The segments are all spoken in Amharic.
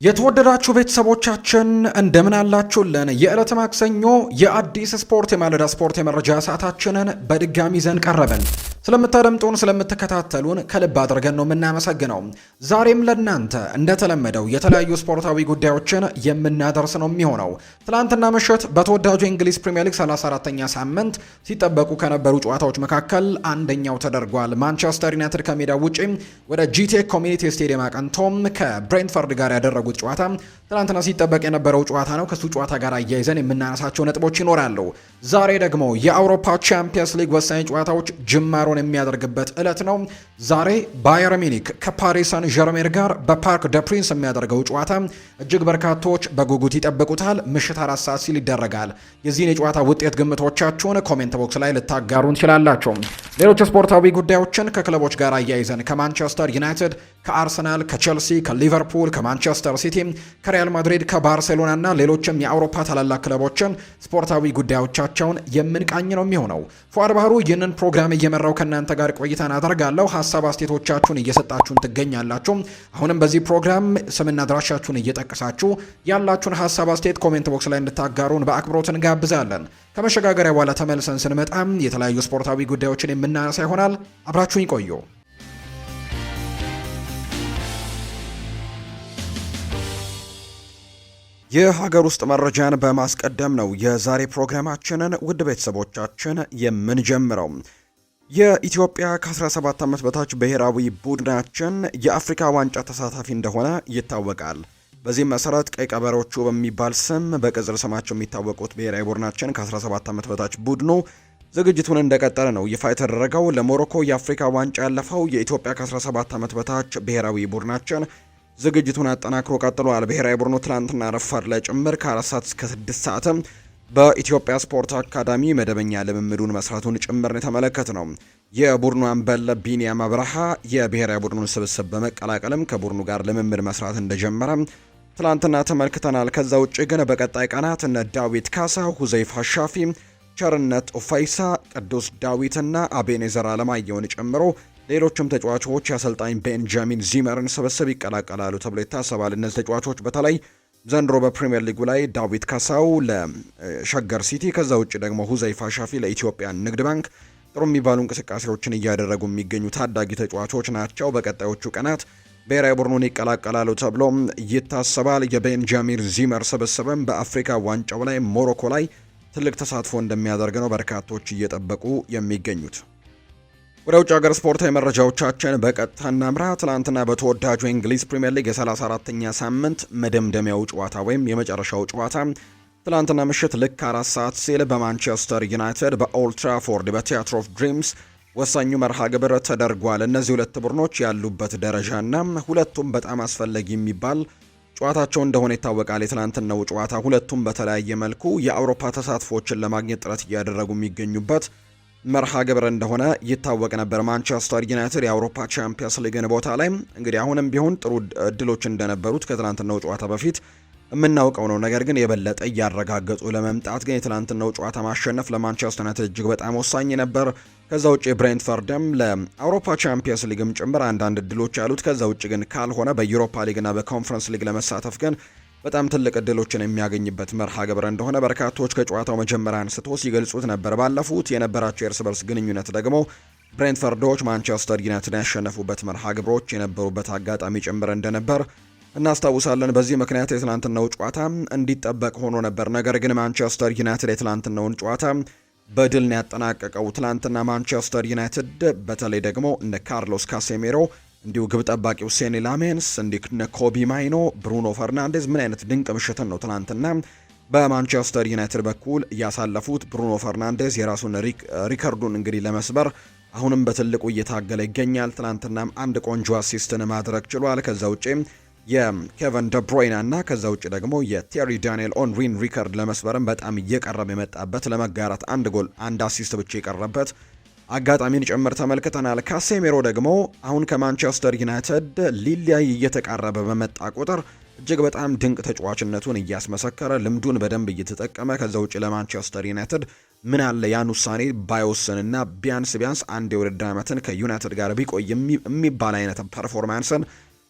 የተወደዳችሁ ቤተሰቦቻችን እንደምን አላችሁልን? የዕለተ ማክሰኞ የአዲስ ስፖርት የማለዳ ስፖርት የመረጃ ሰዓታችንን በድጋሚ ይዘን ቀረብን። ስለምታደምጡን ስለምትከታተሉን ከልብ አድርገን ነው የምናመሰግነው። ዛሬም ለእናንተ እንደተለመደው የተለያዩ ስፖርታዊ ጉዳዮችን የምናደርስ ነው የሚሆነው። ትላንትና ምሽት በተወዳጁ የእንግሊዝ ፕሪምየር ሊግ 34ኛ ሳምንት ሲጠበቁ ከነበሩ ጨዋታዎች መካከል አንደኛው ተደርጓል። ማንቸስተር ዩናይትድ ከሜዳ ውጪ ወደ ጂቴክ ኮሚኒቲ ስቴዲየም አቅንቶም ከብሬንትፈርድ ጋር ያደረጉት ጨዋታ ትናንትና ሲጠበቅ የነበረው ጨዋታ ነው። ከሱ ጨዋታ ጋር አያይዘን የምናነሳቸው ነጥቦች ይኖራሉ። ዛሬ ደግሞ የአውሮፓ ቻምፒየንስ ሊግ ወሳኝ ጨዋታዎች ጅማሮን የሚያደርግበት ዕለት ነው። ዛሬ ባየር ሚኒክ ከፓሪስ ሳን ዠርሜን ጋር በፓርክ ደ ፕሪንስ የሚያደርገው ጨዋታ እጅግ በርካቶች በጉጉት ይጠብቁታል። ምሽት 4 ሰዓት ሲል ይደረጋል። የዚህን የጨዋታ ውጤት ግምቶቻችሁን ኮሜንት ቦክስ ላይ ልታጋሩን ትችላላችሁ። ሌሎች ስፖርታዊ ጉዳዮችን ከክለቦች ጋር አያይዘን ከማንቸስተር ዩናይትድ፣ ከአርሰናል፣ ከቼልሲ፣ ከሊቨርፑል፣ ከማንቸስተር ሲቲ፣ ከሪያል ማድሪድ፣ ከባርሴሎና እና ሌሎችም የአውሮፓ ታላላቅ ክለቦችን ስፖርታዊ ጉዳዮቻቸውን የምንቃኝ ነው የሚሆነው። ፉአድ ባህሩ ይህንን ፕሮግራም እየመራው ከእናንተ ጋር ቆይታን አደርጋለሁ። ሀሳብ አስተያየቶቻችሁን እየሰጣችሁን ትገኛላችሁ። አሁንም በዚህ ፕሮግራም ስምና አድራሻችሁን እየጠቀሳችሁ ያላችሁን ሀሳብ አስተያየት ኮሜንት ቦክስ ላይ እንድታጋሩን በአክብሮት እንጋብዛለን። ከመሸጋገሪያ በኋላ ተመልሰን ስንመጣም የተለያዩ ስፖርታዊ ጉዳዮችን የምናነሳ ይሆናል። አብራችሁኝ ቆዩ። የሀገር ውስጥ መረጃን በማስቀደም ነው የዛሬ ፕሮግራማችንን ውድ ቤተሰቦቻችን የምንጀምረው። የኢትዮጵያ ከ17 ዓመት በታች ብሔራዊ ቡድናችን የአፍሪካ ዋንጫ ተሳታፊ እንደሆነ ይታወቃል። በዚህም መሰረት ቀይ ቀበሮቹ በሚባል ስም በቅጽል ስማቸው የሚታወቁት ብሔራዊ ቡድናችን ከ17 ዓመት በታች ቡድኑ ዝግጅቱን እንደቀጠለ ነው ይፋ የተደረገው። ለሞሮኮ የአፍሪካ ዋንጫ ያለፈው የኢትዮጵያ ከ17 ዓመት በታች ብሔራዊ ቡድናችን ዝግጅቱን አጠናክሮ ቀጥሏል። ብሔራዊ ቡድኑ ትላንትና ረፋድ ላይ ጭምር ከ4 ሰዓት እስከ 6 ሰዓትም በኢትዮጵያ ስፖርት አካዳሚ መደበኛ ልምምዱን መስራቱን ጭምር የተመለከተ ነው። የቡድኑ አምበል ቢኒያም አብርሃ የብሔራዊ ቡድኑን ስብስብ በመቀላቀልም ከቡድኑ ጋር ልምምድ መስራት እንደጀመረ ትላንትና ተመልክተናል። ከዛ ውጭ ግን በቀጣይ ቀናት እነ ዳዊት ካሳ፣ ሁዘይፋ ሻፊ፣ ቸርነት ኡፋይሳ፣ ቅዱስ ዳዊትና አቤኔዘር አለማየሁን ጨምሮ ሌሎችም ተጫዋቾች የአሰልጣኝ ቤንጃሚን ዚመርን ስብስብ ይቀላቀላሉ ተብሎ ይታሰባል። እነዚህ ተጫዋቾች በተለይ ዘንድሮ በፕሪሚየር ሊጉ ላይ ዳዊት ካሳው ለሸገር ሲቲ፣ ከዛ ውጭ ደግሞ ሁዘይፋ ሻፊ ለኢትዮጵያ ንግድ ባንክ ጥሩ የሚባሉ እንቅስቃሴዎችን እያደረጉ የሚገኙ ታዳጊ ተጫዋቾች ናቸው። በቀጣዮቹ ቀናት ብሔራዊ ቡድኑን ይቀላቀላሉ ተብሎ ይታሰባል። የቤንጃሚን ዚመር ስብስብም በአፍሪካ ዋንጫው ላይ ሞሮኮ ላይ ትልቅ ተሳትፎ እንደሚያደርግ ነው በርካቶች እየጠበቁ የሚገኙት። ወደ ውጭ ሀገር ስፖርታዊ መረጃዎቻችን በቀጥታ እናምራ። ትናንትና በተወዳጁ የእንግሊዝ ፕሪምየር ሊግ የ34ኛ ሳምንት መደምደሚያው ጨዋታ ወይም የመጨረሻው ጨዋታ ትናንትና ምሽት ልክ 4 ሰዓት ሲል በማንቸስተር ዩናይትድ በኦልድ ትራፎርድ በቲያትር ኦፍ ድሪምስ ወሳኙ መርሃ ግብር ተደርጓል። እነዚህ ሁለት ቡድኖች ያሉበት ደረጃና ሁለቱም በጣም አስፈላጊ የሚባል ጨዋታቸው እንደሆነ ይታወቃል። የትናንትናው ጨዋታ ሁለቱም በተለያየ መልኩ የአውሮፓ ተሳትፎችን ለማግኘት ጥረት እያደረጉ የሚገኙበት መርሃ ግብር እንደሆነ ይታወቅ ነበር። ማንቸስተር ዩናይትድ የአውሮፓ ቻምፒየንስ ሊግን ቦታ ላይ እንግዲህ አሁንም ቢሆን ጥሩ እድሎች እንደነበሩት ከትናንትናው ጨዋታ በፊት የምናውቀው ነው። ነገር ግን የበለጠ እያረጋገጡ ለመምጣት ግን የትናንትናው ጨዋታ ማሸነፍ ለማንቸስተር ዩናይትድ እጅግ በጣም ወሳኝ ነበር። ከዛ ውጭ ብሬንትፈርድም ለአውሮፓ ቻምፒየንስ ሊግም ጭምር አንዳንድ እድሎች ያሉት፣ ከዛ ውጭ ግን ካልሆነ በዩሮፓ ሊግና በኮንፈረንስ ሊግ ለመሳተፍ ግን በጣም ትልቅ እድሎችን የሚያገኝበት መርሃ ግብር እንደሆነ በርካቶች ከጨዋታው መጀመሪያ አንስቶ ሲገልጹት ነበር። ባለፉት የነበራቸው የእርስ በርስ ግንኙነት ደግሞ ብሬንትፈርዶች ማንቸስተር ዩናይትድ ያሸነፉበት መርሃ ግብሮች የነበሩበት አጋጣሚ ጭምር እንደነበር እናስታውሳለን። በዚህ ምክንያት የትላንትናው ጨዋታ እንዲጠበቅ ሆኖ ነበር። ነገር ግን ማንቸስተር ዩናይትድ የትላንትናውን ጨዋታ በድል ነው ያጠናቀቀው። ትላንትና ማንቸስተር ዩናይትድ በተለይ ደግሞ እነ ካርሎስ ካሴሜሮ እንዲሁ ግብ ጠባቂው ሴኒ ላሜንስ እንዲሁ ኮቢ ማይኖ፣ ብሩኖ ፈርናንዴዝ ምን አይነት ድንቅ ምሽትን ነው ትናንትና በማንቸስተር ዩናይትድ በኩል ያሳለፉት። ብሩኖ ፈርናንዴዝ የራሱን ሪከርዱን እንግዲህ ለመስበር አሁንም በትልቁ እየታገለ ይገኛል። ትናንትናም አንድ ቆንጆ አሲስትን ማድረግ ችሏል። ከዛ ውጪ የኬቨን ደብሮይና እና ከዛ ውጪ ደግሞ የቴሪ ዳንኤል ኦንሪን ሪከርድ ለመስበርም በጣም እየቀረበ የመጣበት ለመጋራት አንድ ጎል አንድ አሲስት ብቻ የቀረበት አጋጣሚን ጭምር ተመልክተናል። ካሴሜሮ ደግሞ አሁን ከማንቸስተር ዩናይትድ ሊለያይ እየተቃረበ በመጣ ቁጥር እጅግ በጣም ድንቅ ተጫዋችነቱን እያስመሰከረ ልምዱን በደንብ እየተጠቀመ ከዛ ውጭ ለማንቸስተር ዩናይትድ ምን አለ ያን ውሳኔ ባይወስንና ቢያንስ አንድ የውድድር ዓመትን ከዩናይትድ ጋር ቢቆይ የሚባል አይነት ፐርፎርማንስን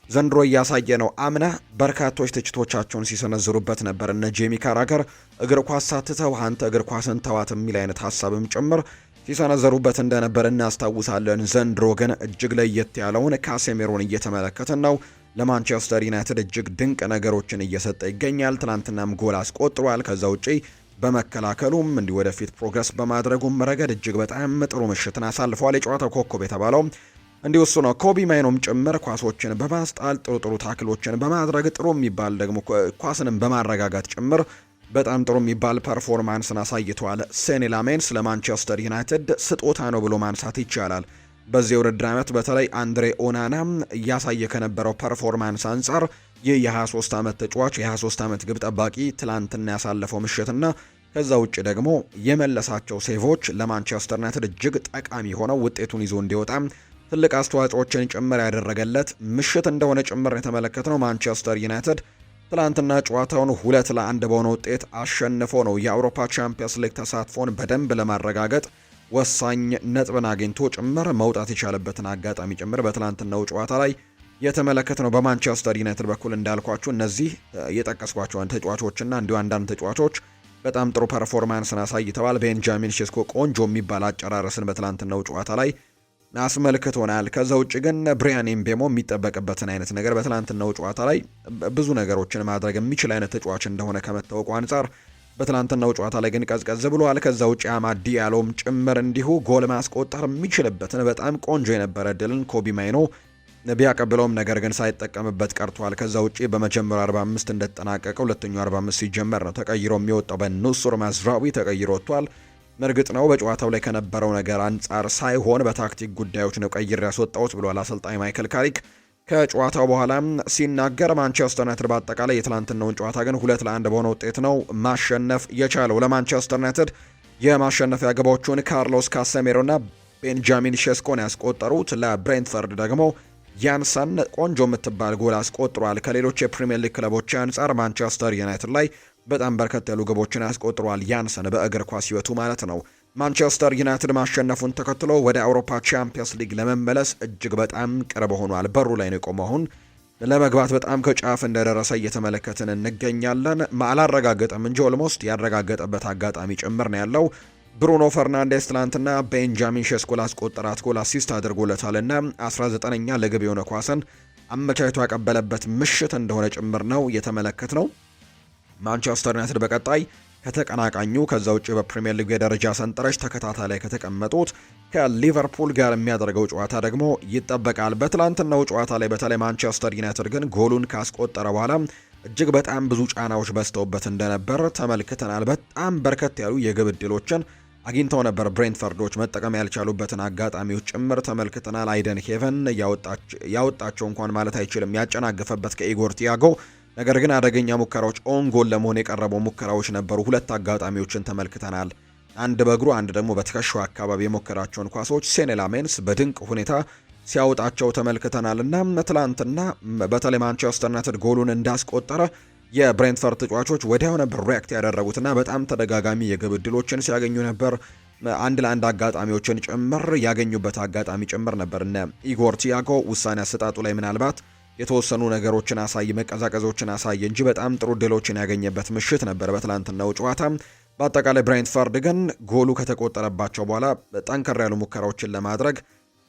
ዘንድሮ እያሳየ ነው። አምና በርካቶች ትችቶቻቸውን ሲሰነዝሩበት ነበር። እነ ጄሚ ካራገር እግር ኳስ ሳትተው አንተ እግር ኳስን ተዋት የሚል አይነት ሀሳብም ጭምር ሲሰነዘሩበት እንደነበር እናስታውሳለን። ዘንድሮ ግን እጅግ ለየት ያለውን ካሴሜሮን እየተመለከትን ነው። ለማንቸስተር ዩናይትድ እጅግ ድንቅ ነገሮችን እየሰጠ ይገኛል። ትናንትናም ጎል አስቆጥሯል። ከዛ ውጪ በመከላከሉም እንዲህ ወደፊት ፕሮግረስ በማድረጉም ረገድ እጅግ በጣም ጥሩ ምሽትን አሳልፏል። የጨዋታው ኮከብ የተባለው እንዲሁ እሱ ነው። ኮቢ ማይኖም ጭምር ኳሶችን በማስጣል ጥሩ ታክሎችን በማድረግ ጥሩ የሚባል ደግሞ ኳስንም በማረጋጋት ጭምር በጣም ጥሩ የሚባል ፐርፎርማንስን አሳይቷል። ሴኒ ላሜንስ ለማንቸስተር ዩናይትድ ስጦታ ነው ብሎ ማንሳት ይቻላል። በዚህ የውድድር ዓመት በተለይ አንድሬ ኦናና እያሳየ ከነበረው ፐርፎርማንስ አንጻር ይህ የ23 ዓመት ተጫዋች የ23 ዓመት ግብ ጠባቂ ትላንትና ያሳለፈው ምሽትና ከዛ ውጭ ደግሞ የመለሳቸው ሴቮች ለማንቸስተር ዩናይትድ እጅግ ጠቃሚ ሆነው ውጤቱን ይዞ እንዲወጣ ትልቅ አስተዋጽኦችን ጭምር ያደረገለት ምሽት እንደሆነ ጭምር የተመለከትነው። ማንቸስተር ዩናይትድ ትላንትና ጨዋታውን 2-1 በሆነ ውጤት አሸንፎ ነው የአውሮፓ ቻምፒየንስ ሊግ ተሳትፎን በደንብ ለማረጋገጥ ወሳኝ ነጥብን አግኝቶ ጭምር መውጣት የቻለበትን አጋጣሚ ጭምር በትላንትናው ጨዋታ ላይ የተመለከትነው። በማንቸስተር ዩናይትድ በኩል እንዳልኳችሁ እነዚህ የጠቀስኳቸውን ተጫዋቾችና እንዲሁ አንዳንድ ተጫዋቾች በጣም ጥሩ ፐርፎርማንስን አሳይተዋል። ቤንጃሚን ሼስኮ ቆንጆ የሚባል አጨራረስን በትላንትናው ጨዋታ ላይ አስመልክቶናል። ከዛ ውጭ ግን ብሪያን ኤምቤሞ የሚጠበቅበትን አይነት ነገር በትላንትናው ጨዋታ ላይ ብዙ ነገሮችን ማድረግ የሚችል አይነት ተጫዋች እንደሆነ ከመታወቁ አንጻር በትላንትናው ጨዋታ ላይ ግን ቀዝቀዝ ብሏል። ከዛ ውጭ አማድ ዲያሎም ጭምር እንዲሁ ጎል ማስቆጠር የሚችልበትን በጣም ቆንጆ የነበረ ድልን ኮቢ ማይኖ ቢያቀብለውም ነገር ግን ሳይጠቀምበት ቀርቷል። ከዛ ውጪ በመጀመሪያው 45 እንደተጠናቀቀ ሁለተኛው 45 ሲጀመር ነው ተቀይሮ የሚወጣው። በኑሱር ማዝራዊ ተቀይሮ ወጥቷል። እርግጥ ነው በጨዋታው ላይ ከነበረው ነገር አንጻር ሳይሆን በታክቲክ ጉዳዮች ነው ቀይር ያስወጣውት ብሏል አሰልጣኝ ማይክል ካሪክ ከጨዋታው በኋላ ሲናገር። ማንቸስተር ዩናይትድ በአጠቃላይ የትላንትናውን ጨዋታ ግን 2-1 በሆነ ውጤት ነው ማሸነፍ የቻለው። ለማንቸስተር ዩናይትድ የማሸነፊያ ግቦቹን ካርሎስ ካሴሜሮና ቤንጃሚን ሼስኮን ያስቆጠሩት፣ ለብሬንትፈርድ ደግሞ ያንሰን ቆንጆ የምትባል ጎል አስቆጥሯል። ከሌሎች የፕሪሚየር ሊግ ክለቦች አንጻር ማንቸስተር ዩናይትድ ላይ በጣም በርከት ያሉ ግቦችን ያስቆጥሯል ያንሰን በእግር ኳስ ሕይወቱ ማለት ነው። ማንቸስተር ዩናይትድ ማሸነፉን ተከትሎ ወደ አውሮፓ ቻምፒየንስ ሊግ ለመመለስ እጅግ በጣም ቅርብ ሆኗል። በሩ ላይ ነው የቆመው። አሁን ለመግባት በጣም ከጫፍ እንደደረሰ እየተመለከትን እንገኛለን። አላረጋገጠም እንጂ ኦልሞስት ያረጋገጠበት አጋጣሚ ጭምር ነው ያለው። ብሩኖ ፈርናንዴስ ትላንትና ቤንጃሚን ሼስኮ ላስቆጠራት ጎል አሲስት አድርጎለታልና 19ኛ ለግብ የሆነ ኳስን አመቻችቶ ያቀበለበት ምሽት እንደሆነ ጭምር ነው የተመለከትነው። ማንቸስተር ዩናይትድ በቀጣይ ከተቀናቃኙ ከዛ ውጭ በፕሪሚየር ሊግ የደረጃ ሰንጠረዥ ተከታታይ ላይ ከተቀመጡት ከሊቨርፑል ጋር የሚያደርገው ጨዋታ ደግሞ ይጠበቃል። በትላንትናው ጨዋታ ላይ በተለይ ማንቸስተር ዩናይትድ ግን ጎሉን ካስቆጠረ በኋላ እጅግ በጣም ብዙ ጫናዎች በዝተውበት እንደነበር ተመልክተናል። በጣም በርከት ያሉ የግብ ዕድሎችን አግኝተው ነበር ብሬንትፈርዶች፣ መጠቀም ያልቻሉበትን አጋጣሚዎች ጭምር ተመልክተናል። አይደን ሄቨን ያወጣቸው እንኳን ማለት አይችልም ያጨናገፈበት ከኢጎር ቲያጎ፣ ነገር ግን አደገኛ ሙከራዎች ኦን ጎል ለመሆን የቀረቡ ሙከራዎች ነበሩ። ሁለት አጋጣሚዎችን ተመልክተናል። አንድ በእግሩ አንድ ደግሞ በትከሻው አካባቢ የሞከራቸውን ኳሶች ሴኒ ላሜንስ በድንቅ ሁኔታ ሲያወጣቸው ተመልክተናል። እና ትላንትና በተለይ ማንቸስተር ዩናይትድ ጎሉን እንዳስቆጠረ የብሬንትፈርድ ተጫዋቾች ወዲያው ነበር ሪያክት ያደረጉትና በጣም ተደጋጋሚ የግብ ዕድሎችን ሲያገኙ ነበር። አንድ ለአንድ አጋጣሚዎችን ጭምር ያገኙበት አጋጣሚ ጭምር ነበር። እነ ኢጎር ቲያጎ ውሳኔ አሰጣጡ ላይ ምናልባት የተወሰኑ ነገሮችን መቀዛቀዞችን አሳየ እንጂ በጣም ጥሩ ድሎችን ያገኘበት ምሽት ነበር በትላንትናው ጨዋታ። በአጠቃላይ ብሬንትፈርድ ግን ጎሉ ከተቆጠረባቸው በኋላ ጠንከር ያሉ ሙከራዎችን ለማድረግ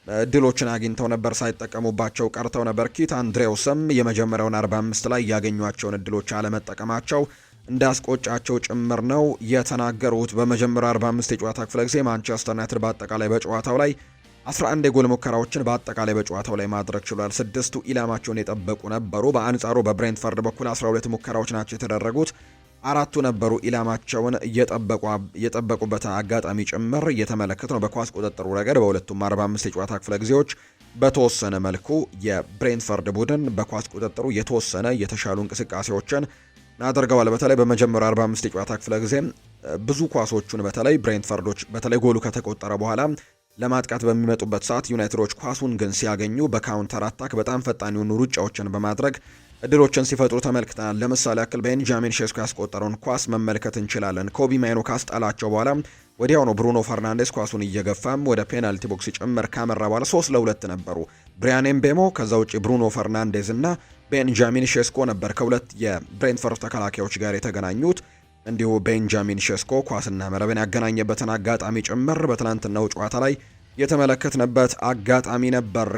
እድሎችን አግኝተው ነበር፣ ሳይጠቀሙባቸው ቀርተው ነበር። ኪት አንድሬውስም የመጀመሪያውን 45 ላይ ያገኟቸውን እድሎች አለመጠቀማቸው እንዳስቆጫቸው ጭምር ነው የተናገሩት። በመጀመሪያው 45 የጨዋታ ክፍለ ጊዜ ማንቸስተር ዩናይትድ በአጠቃላይ በጨዋታው ላይ 11 የጎል ሙከራዎችን በአጠቃላይ በጨዋታው ላይ ማድረግ ችሏል። 6ቱ ኢላማቸውን የጠበቁ ነበሩ። በአንጻሩ በብሬንትፈርድ በኩል 12 ሙከራዎች ናቸው የተደረጉት፣ 4ቱ ነበሩ ኢላማቸውን የጠበቁበት አጋጣሚ ጭምር እየተመለከተ ነው። በኳስ ቁጥጥሩ ረገድ በሁለቱም 45 የጨዋታ ክፍለ ጊዜዎች በተወሰነ መልኩ የብሬንትፈርድ ቡድን በኳስ ቁጥጥሩ የተወሰነ የተሻሉ እንቅስቃሴዎችን አድርገዋል። በተለይ በመጀመሪያው 45 የጨዋታ ክፍለ ጊዜ ብዙ ኳሶቹን በተለይ ብሬንትፈርዶች በተለይ ጎሉ ከተቆጠረ በኋላ ለማጥቃት በሚመጡበት ሰዓት ዩናይትዶች ኳሱን ግን ሲያገኙ በካውንተር አታክ በጣም ፈጣን የሆኑ ሩጫዎችን በማድረግ እድሎችን ሲፈጥሩ ተመልክተናል። ለምሳሌ ያክል ቤንጃሚን ሼስኮ ያስቆጠረውን ኳስ መመልከት እንችላለን። ኮቢ ማይኖ ካስጣላቸው በኋላ ወዲያው ነው ብሩኖ ፈርናንዴስ ኳሱን እየገፋም ወደ ፔናልቲ ቦክስ ጭምር ካመራ በኋላ 3-2 ነበሩ። ብሪያን ኤምቤሞ ከዛ ውጪ ብሩኖ ፈርናንዴዝ እና ቤንጃሚን ሼስኮ ነበር ከሁለት የብሬንትፈርድ ተከላካዮች ጋር የተገናኙት። እንዲሁ ቤንጃሚን ሼስኮ ኳስና መረብን ያገናኘበትን አጋጣሚ ጭምር በትናንትናው ጨዋታ ላይ የተመለከትንበት አጋጣሚ ነበር።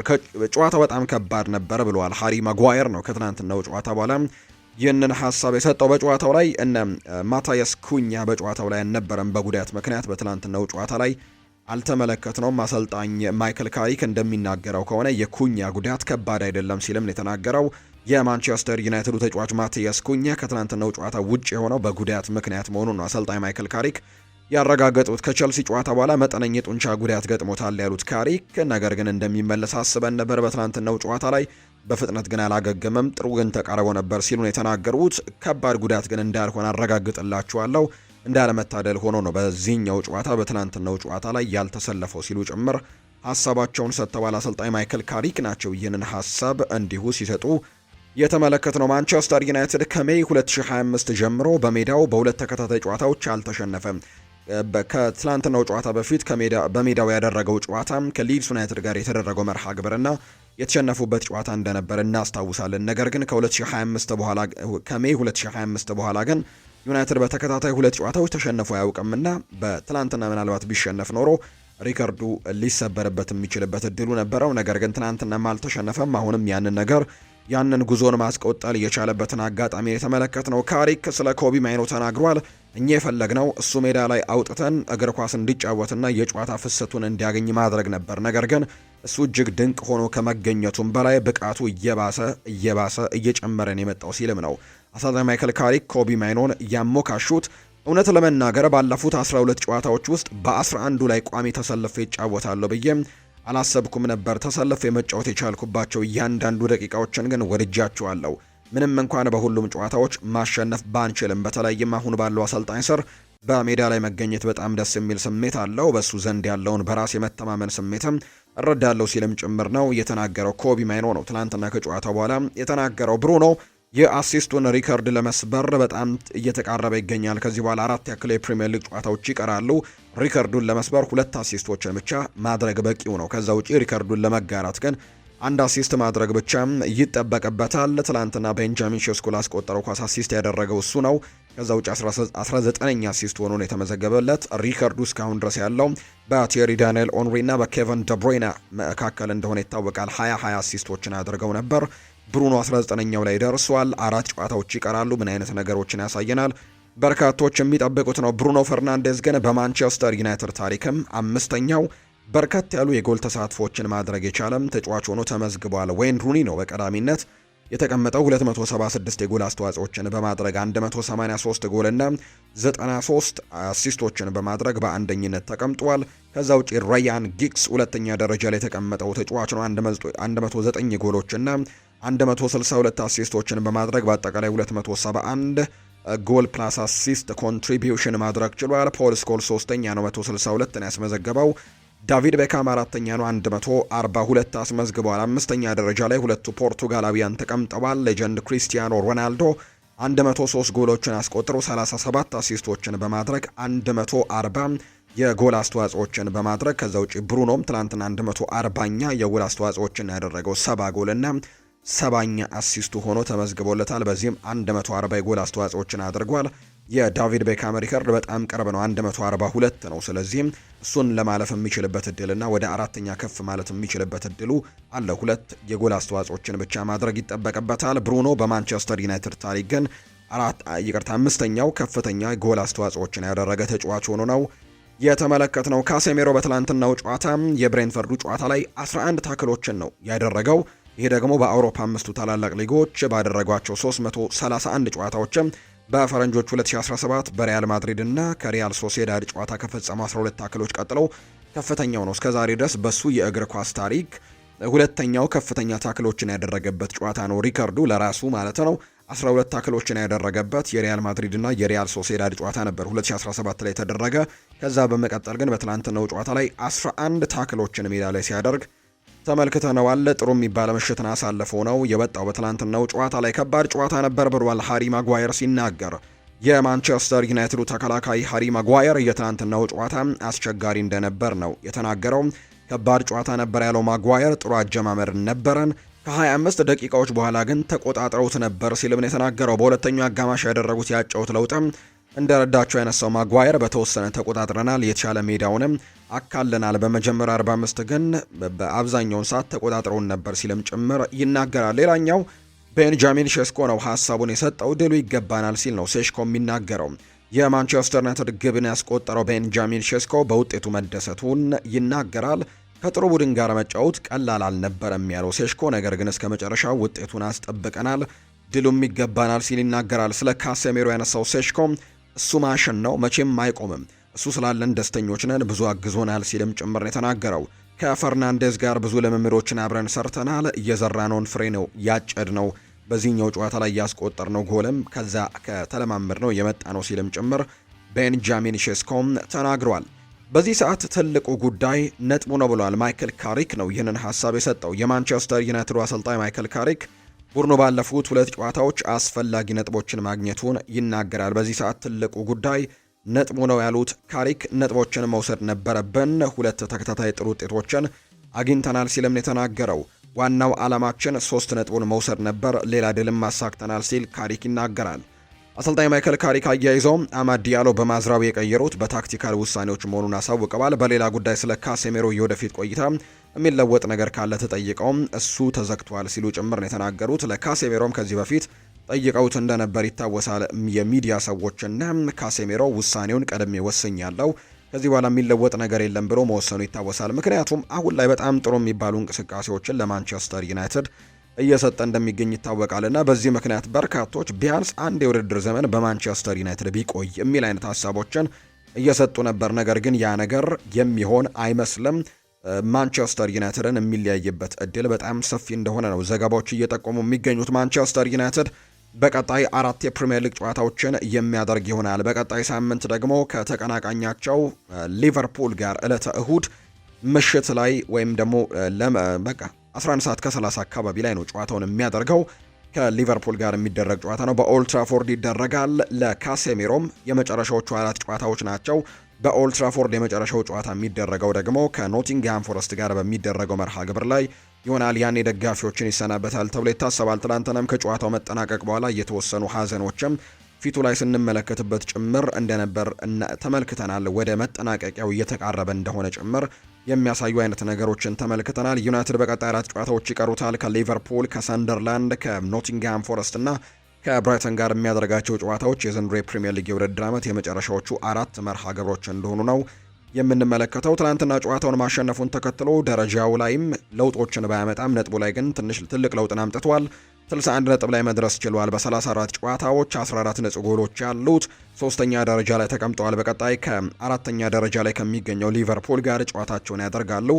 ጨዋታው በጣም ከባድ ነበር ብለዋል ሃሪ ማጓየር ነው ከትናንትናው ጨዋታ በኋላ ይህንን ሀሳብ የሰጠው። በጨዋታው ላይ እነ ማታያስ ኩኛ በጨዋታው ላይ አልነበረም በጉዳት ምክንያት በትናንትናው ጨዋታ ላይ አልተመለከትነውም። አሰልጣኝ ማይክል ካሪክ እንደሚናገረው ከሆነ የኩኛ ጉዳት ከባድ አይደለም ሲልም ነው የተናገረው። የማንቸስተር ዩናይትዱ ተጫዋች ማቲያስ ኩኛ ከትናንትናው ጨዋታ ውጭ የሆነው በጉዳት ምክንያት መሆኑን ነው አሰልጣኝ ማይክል ካሪክ ያረጋገጡት። ከቸልሲ ጨዋታ በኋላ መጠነኛ የጡንቻ ጉዳት ገጥሞታል ያሉት ካሪክ ነገር ግን እንደሚመለስ አስበን ነበር፣ በትናንትናው ጨዋታ ላይ በፍጥነት ግን አላገገመም፣ ጥሩ ግን ተቃርቦ ነበር ሲሉ ነው የተናገሩት። ከባድ ጉዳት ግን እንዳልሆነ አረጋግጥላችኋለሁ፣ እንዳለመታደል ሆኖ ነው በዚህኛው ጨዋታ በትናንትናው ጨዋታ ላይ ያልተሰለፈው ሲሉ ጭምር ሀሳባቸውን ሰጥተዋል። አሰልጣኝ ማይክል ካሪክ ናቸው ይህንን ሀሳብ እንዲሁ ሲሰጡ የተመለከትነው። ማንቸስተር ዩናይትድ ከሜይ 2025 ጀምሮ በሜዳው በሁለት ተከታታይ ጨዋታዎች አልተሸነፈም። ከትላንትናው ጨዋታ በፊት በሜዳው ያደረገው ጨዋታ ከሊድስ ዩናይትድ ጋር የተደረገው መርሃ ግብርና የተሸነፉበት ጨዋታ እንደነበር እናስታውሳለን። ነገር ግን ከሜይ 2025 በኋላ ግን ዩናይትድ በተከታታይ ሁለት ጨዋታዎች ተሸንፎ አያውቅምና በትላንትና ምናልባት ቢሸነፍ ኖሮ ሪከርዱ ሊሰበርበት የሚችልበት እድሉ ነበረው። ነገር ግን ትናንትናም አልተሸነፈም። አሁንም ያንን ጉዞን ማስቆጠል የቻለበትን አጋጣሚ የተመለከትነው። ካሪክ ስለ ኮቢ ማይኖ ተናግሯል። እኛ የፈለግነው እሱ ሜዳ ላይ አውጥተን እግር ኳስ እንዲጫወትና የጨዋታ ፍሰቱን እንዲያገኝ ማድረግ ነበር። ነገር ግን እሱ እጅግ ድንቅ ሆኖ ከመገኘቱም በላይ ብቃቱ እየባሰ እየጨመረን የመጣው ሲልም ነው አሰልጣኝ ማይክል ካሪክ ኮቢ ማይኖን ያሞካሹት። እውነት ለመናገር ባለፉት 12 ጨዋታዎች ውስጥ በ11ዱ ላይ ቋሚ ተሰልፌ ይጫወታለሁ ብዬ አላሰብኩም ነበር። ተሰልፌ መጫወት የቻልኩባቸው እያንዳንዱ ደቂቃዎችን ግን ወድጃቸዋለሁ። ምንም እንኳን በሁሉም ጨዋታዎች ማሸነፍ ባንችልም፣ በተለይም አሁን ባለው አሰልጣኝ ስር በሜዳ ላይ መገኘት በጣም ደስ የሚል ስሜት አለው። በሱ ዘንድ ያለውን በራስ የመተማመን ስሜትም እረዳለሁ ሲልም ጭምር ነው የተናገረው ኮቢ ማይኖ ነው ትናንትና ከጨዋታው በኋላ የተናገረው። ብሩኖ የአሲስቱን ሪከርድ ለመስበር በጣም እየተቃረበ ይገኛል። ከዚህ በኋላ 4 ያክል የፕሪሚየር ሊግ ጨዋታዎች ይቀራሉ። ሪከርዱን ለመስበር 2 አሲስቶችን ብቻ ማድረግ በቂው ነው። ከዛ ውጪ ሪከርዱን ለመጋራት ግን 1 አሲስት ማድረግ ብቻ ይጠበቅበታል። ትላንትና ቤንጃሚን ሼስኮ ላስቆጠረው ኳስ አሲስት ያደረገው እሱ ነው። ከዛ ውጪ 19ኛ አሲስት ሆኖ ነው የተመዘገበለት። ሪከርዱ እስካሁን ድረስ ያለው በቴሪ ዳንኤል ኦንሪ እና በኬቨን ደብሮይና መካከል እንደሆነ ይታወቃል። 20 አሲስቶችን አድርገው ነበር። ብሩኖ 19ኛው ላይ ደርሷል። 4 ጨዋታዎች ይቀራሉ። ምን አይነት ነገሮችን ያሳየናል? በርካቶች የሚጠብቁት ነው። ብሩኖ ፈርናንዴዝ ግን በማንቸስተር ዩናይትድ ታሪክም 5ኛው በርከት ያሉ የጎል ተሳትፎችን ማድረግ የቻለም ተጫዋች ሆኖ ተመዝግቧል። ዌይን ሩኒ ነው በቀዳሚነት የተቀመጠው 276 የጎል አስተዋጽኦችን በማድረግ 183 ጎልና 93 አሲስቶችን በማድረግ በአንደኝነት ተቀምጧል። ከዛ ውጪ ራያን ጊግስ ሁለተኛ ደረጃ ላይ የተቀመጠው ተጫዋች ነው 109 ጎሎችና 162 አሲስቶችን በማድረግ በአጠቃላይ 271 ጎል ፕላስ አሲስት ኮንትሪቢዩሽን ማድረግ ችሏል። ፖል ስኮል ሶስተኛ ነው 162 ነው ያስመዘገበው። ዳቪድ ቤካም አራተኛ ነው 142 አስመዝግቧል። አምስተኛ ደረጃ ላይ ሁለቱ ፖርቱጋላዊያን ተቀምጠዋል። ሌጀንድ ክሪስቲያኖ ሮናልዶ 103 ጎሎችን አስቆጥሮ 37 አሲስቶችን በማድረግ 140 የጎል አስተዋጽኦችን በማድረግ ከዛ ውጪ ብሩኖም ትናንትና 140ኛ የጎል አስተዋጽኦችን ያደረገው 70 ጎልና 70ኛ አሲስቱ ሆኖ ተመዝግቦለታል። በዚህም 140 የጎል አስተዋጽኦችን አድርጓል። የዳቪድ ቤካም ሪከርድ በጣም ቅርብ ነው 142 ነው። ስለዚህም እሱን ለማለፍ የሚችልበት እድልና ወደ 4ኛ ከፍ ማለት የሚችልበት እድሉ አለ። 2 የጎል አስተዋጽኦችን ብቻ ማድረግ ይጠበቅበታል። ብሩኖ በማንቸስተር ዩናይትድ ታሪክ ግን 5ኛው ከፍተኛ ጎል አስተዋጽኦችን ያደረገ ተጫዋች ሆኖ ነው የተመለከትነው። ካሴሜሮ በትላንትናው ጨዋታ የብሬንትፈርዱ ጨዋታ ላይ 11 ታክሎችን ነው ያደረገው። ይሄ ደግሞ በአውሮፓ 5ቱ ታላላቅ ሊጎች ባደረጓቸው 331 ጨዋታዎችም በፈረንጆቹ 2017 በሪያል ማድሪድ እና ከሪያል ሶሴዳድ ጨዋታ ከፈጸሙ 12 ታክሎች ቀጥለው ከፍተኛው ነው። እስከዛሬ ድረስ በሱ የእግር ኳስ ታሪክ ሁለተኛው ከፍተኛ ታክሎችን ያደረገበት ጨዋታ ነው። ሪከርዱ ለራሱ ማለት ነው 12 ታክሎችን ያደረገበት የሪያል ማድሪድ እና የሪያል ሶሴዳድ ጨዋታ ነበር 2017 ላይ ተደረገ። ከዛ በመቀጠል ግን በትላንትናው ጨዋታ ላይ 11 ታክሎችን ሜዳ ላይ ሲያደርግ ተመልክተነዋል። ጥሩ የሚባል ምሽትን አሳልፎ ነው የወጣው። በትላንትናው ጨዋታ ላይ ከባድ ጨዋታ ነበር ብሏል ሃሪ ማጓየር ሲናገር። የማንቸስተር ዩናይትዱ ተከላካይ ሃሪ ማጓየር የትናንትናው ጨዋታ አስቸጋሪ እንደነበር ነው የተናገረው። ከባድ ጨዋታ ነበር ያለው ማጓየር ጥሩ አጀማመር ነበረን፣ ከ25 ደቂቃዎች በኋላ ግን ተቆጣጥረውት ነበር ሲልም ነው የተናገረው። በሁለተኛው አጋማሽ ያደረጉት ያጨውት ለውጥም እንደረዳቸው ያነሳው ማጓየር በተወሰነ ተቆጣጥረናል፣ የተሻለ ሜዳውንም አካለናል፣ በመጀመሪያ 45 ግን በአብዛኛውን ሰዓት ተቆጣጥረውን ነበር ሲልም ጭምር ይናገራል። ሌላኛው ቤንጃሚን ሼስኮ ነው ሀሳቡን የሰጠው። ድሉ ይገባናል ሲል ነው ሼስኮ የሚናገረው። የማንቸስተር ዩናይትድ ግብን ያስቆጠረው ቤንጃሚን ሼስኮ በውጤቱ መደሰቱን ይናገራል። ከጥሩ ቡድን ጋር መጫወት ቀላል አልነበረም ያለው ሼስኮ፣ ነገር ግን እስከ መጨረሻው ውጤቱን አስጠብቀናል፣ ድሉም ይገባናል ሲል ይናገራል። ስለ ካሴሜሮ ያነሳው ሼስኮ እሱ ማሽን ነው፣ መቼም አይቆምም፣ እሱ ስላለን ደስተኞች ነን፣ ብዙ አግዞናል ሲልም ጭምር ነው የተናገረው። ከፈርናንዴዝ ጋር ብዙ ልምምዶችን አብረን ሰርተናል፣ እየዘራነውን ፍሬ ነው ያጨድነው፣ በዚህኛው ጨዋታ ላይ ያስቆጠርነው ጎልም ከዛ ከተለማመድ ነው የመጣ ነው ሲልም ጭምር ቤንጃሚን ሼስኮም ተናግሯል። በዚህ ሰዓት ትልቁ ጉዳይ ነጥቡ ነው ብሏል። ማይክል ካሪክ ነው ይህንን ሀሳብ የሰጠው። የማንቸስተር ዩናይትዱ አሰልጣኝ ማይክል ካሪክ ቡድኑ ባለፉት 2 ጨዋታዎች አስፈላጊ ነጥቦችን ማግኘቱን ይናገራል። በዚህ ሰዓት ትልቁ ጉዳይ ነጥቡ ነው ያሉት ካሪክ ነጥቦችን መውሰድ ነበረብን፣ 2 ተከታታይ ጥሩ ውጤቶችን አግኝተናል ሲልም የተናገረው። ዋናው ዓላማችን 3 ነጥቡን መውሰድ ነበር፣ ሌላ ድልም ማሳክተናል ሲል ካሪክ ይናገራል። አሰልጣኝ ማይክል ካሪክ አያይዘው አማድ ዲያሎ በማዝራዊ የቀየሩት በታክቲካል ውሳኔዎች መሆኑን አሳውቀዋል። በሌላ ጉዳይ ስለ ካሴሜሮ የወደፊት ቆይታ የሚለወጥ ነገር ካለ ተጠይቀውም እሱ ተዘግቷል ሲሉ ጭምር ነው የተናገሩት። ለካሴሜሮም ከዚህ በፊት ጠይቀውት እንደነበር ይታወሳል የሚዲያ ሰዎችና ካሴሜሮ ውሳኔውን ቀድሜ ወስኛለሁ፣ ከዚህ በኋላ የሚለወጥ ነገር የለም ብሎ መወሰኑ ይታወሳል። ምክንያቱም አሁን ላይ በጣም ጥሩ የሚባሉ እንቅስቃሴዎችን ለማንቸስተር ዩናይትድ እየሰጠ እንደሚገኝ ይታወቃልና በዚህ ምክንያት በርካቶች ቢያንስ አንድ የውድድር ዘመን በማንቸስተር ዩናይትድ ቢቆይ የሚል አይነት ሀሳቦችን እየሰጡ ነበር። ነገር ግን ያ ነገር የሚሆን አይመስልም። ማንቸስተር ዩናይትድን የሚለያይበት እድል በጣም ሰፊ እንደሆነ ነው ዘገባዎች እየጠቆሙ የሚገኙት። ማንቸስተር ዩናይትድ በቀጣይ 4 የፕሪሚየር ሊግ ጨዋታዎችን የሚያደርግ ይሆናል። በቀጣይ ሳምንት ደግሞ ከተቀናቃኛቸው ሊቨርፑል ጋር ዕለተ እሁድ ምሽት ላይ ወይም ደግሞ በቃ 11 ሰዓት ከ30 አካባቢ ላይ ነው ጨዋታውን የሚያደርገው። ከሊቨርፑል ጋር የሚደረግ ጨዋታ ነው። በኦልድ ትራፎርድ ይደረጋል። ለካሴሜሮም የመጨረሻዎቹ 4 ጨዋታዎች ናቸው። በኦልድ ትራፎርድ የመጨረሻው ጨዋታ የሚደረገው ደግሞ ከኖቲንግሃም ፎረስት ጋር በሚደረገው መርሃ ግብር ላይ ይሆናል። ያኔ ደጋፊዎችን ይሰናበታል ተብሎ ይታሰባል። ትናንትናም ከጨዋታው መጠናቀቅ በኋላ የተወሰኑ ሀዘኖችም ፊቱ ላይ ስንመለከትበት ጭምር እንደነበር ተመልክተናል። ወደ መጠናቀቂያው እየተቃረበ እንደሆነ ጭምር የሚያሳዩ አይነት ነገሮችን ተመልክተናል። ዩናይትድ በቀጣይ 4 ጨዋታዎች ይቀሩታል። ከሊቨርፑል፣ ከሰንደርላንድ፣ ከኖቲንግሃም ፎረስት እና ከብራይተን ጋር የሚያደርጋቸው ጨዋታዎች የዘንድሮ የፕሪሚየር ሊግ የውድድር ዓመት የመጨረሻዎቹ 4 መርሃ ግብሮች እንደሆኑ ነው የምንመለከተው። ትናንትና ጨዋታውን ማሸነፉን ተከትሎ ደረጃው ላይም ለውጦችን ባያመጣም ነጥቡ ላይ ግን ትልቅ ለውጥን አምጥቷል። 61 ነጥብ ላይ መድረስ ችሏል። በ34 ጨዋታዎች 14 ነጥብ ጎሎች ያሉት 3ኛ ደረጃ ላይ ተቀምጠዋል። በቀጣይ ከ4ኛ ደረጃ ላይ ከሚገኘው ሊቨርፑል ጋር ጨዋታቸውን ያደርጋሉ።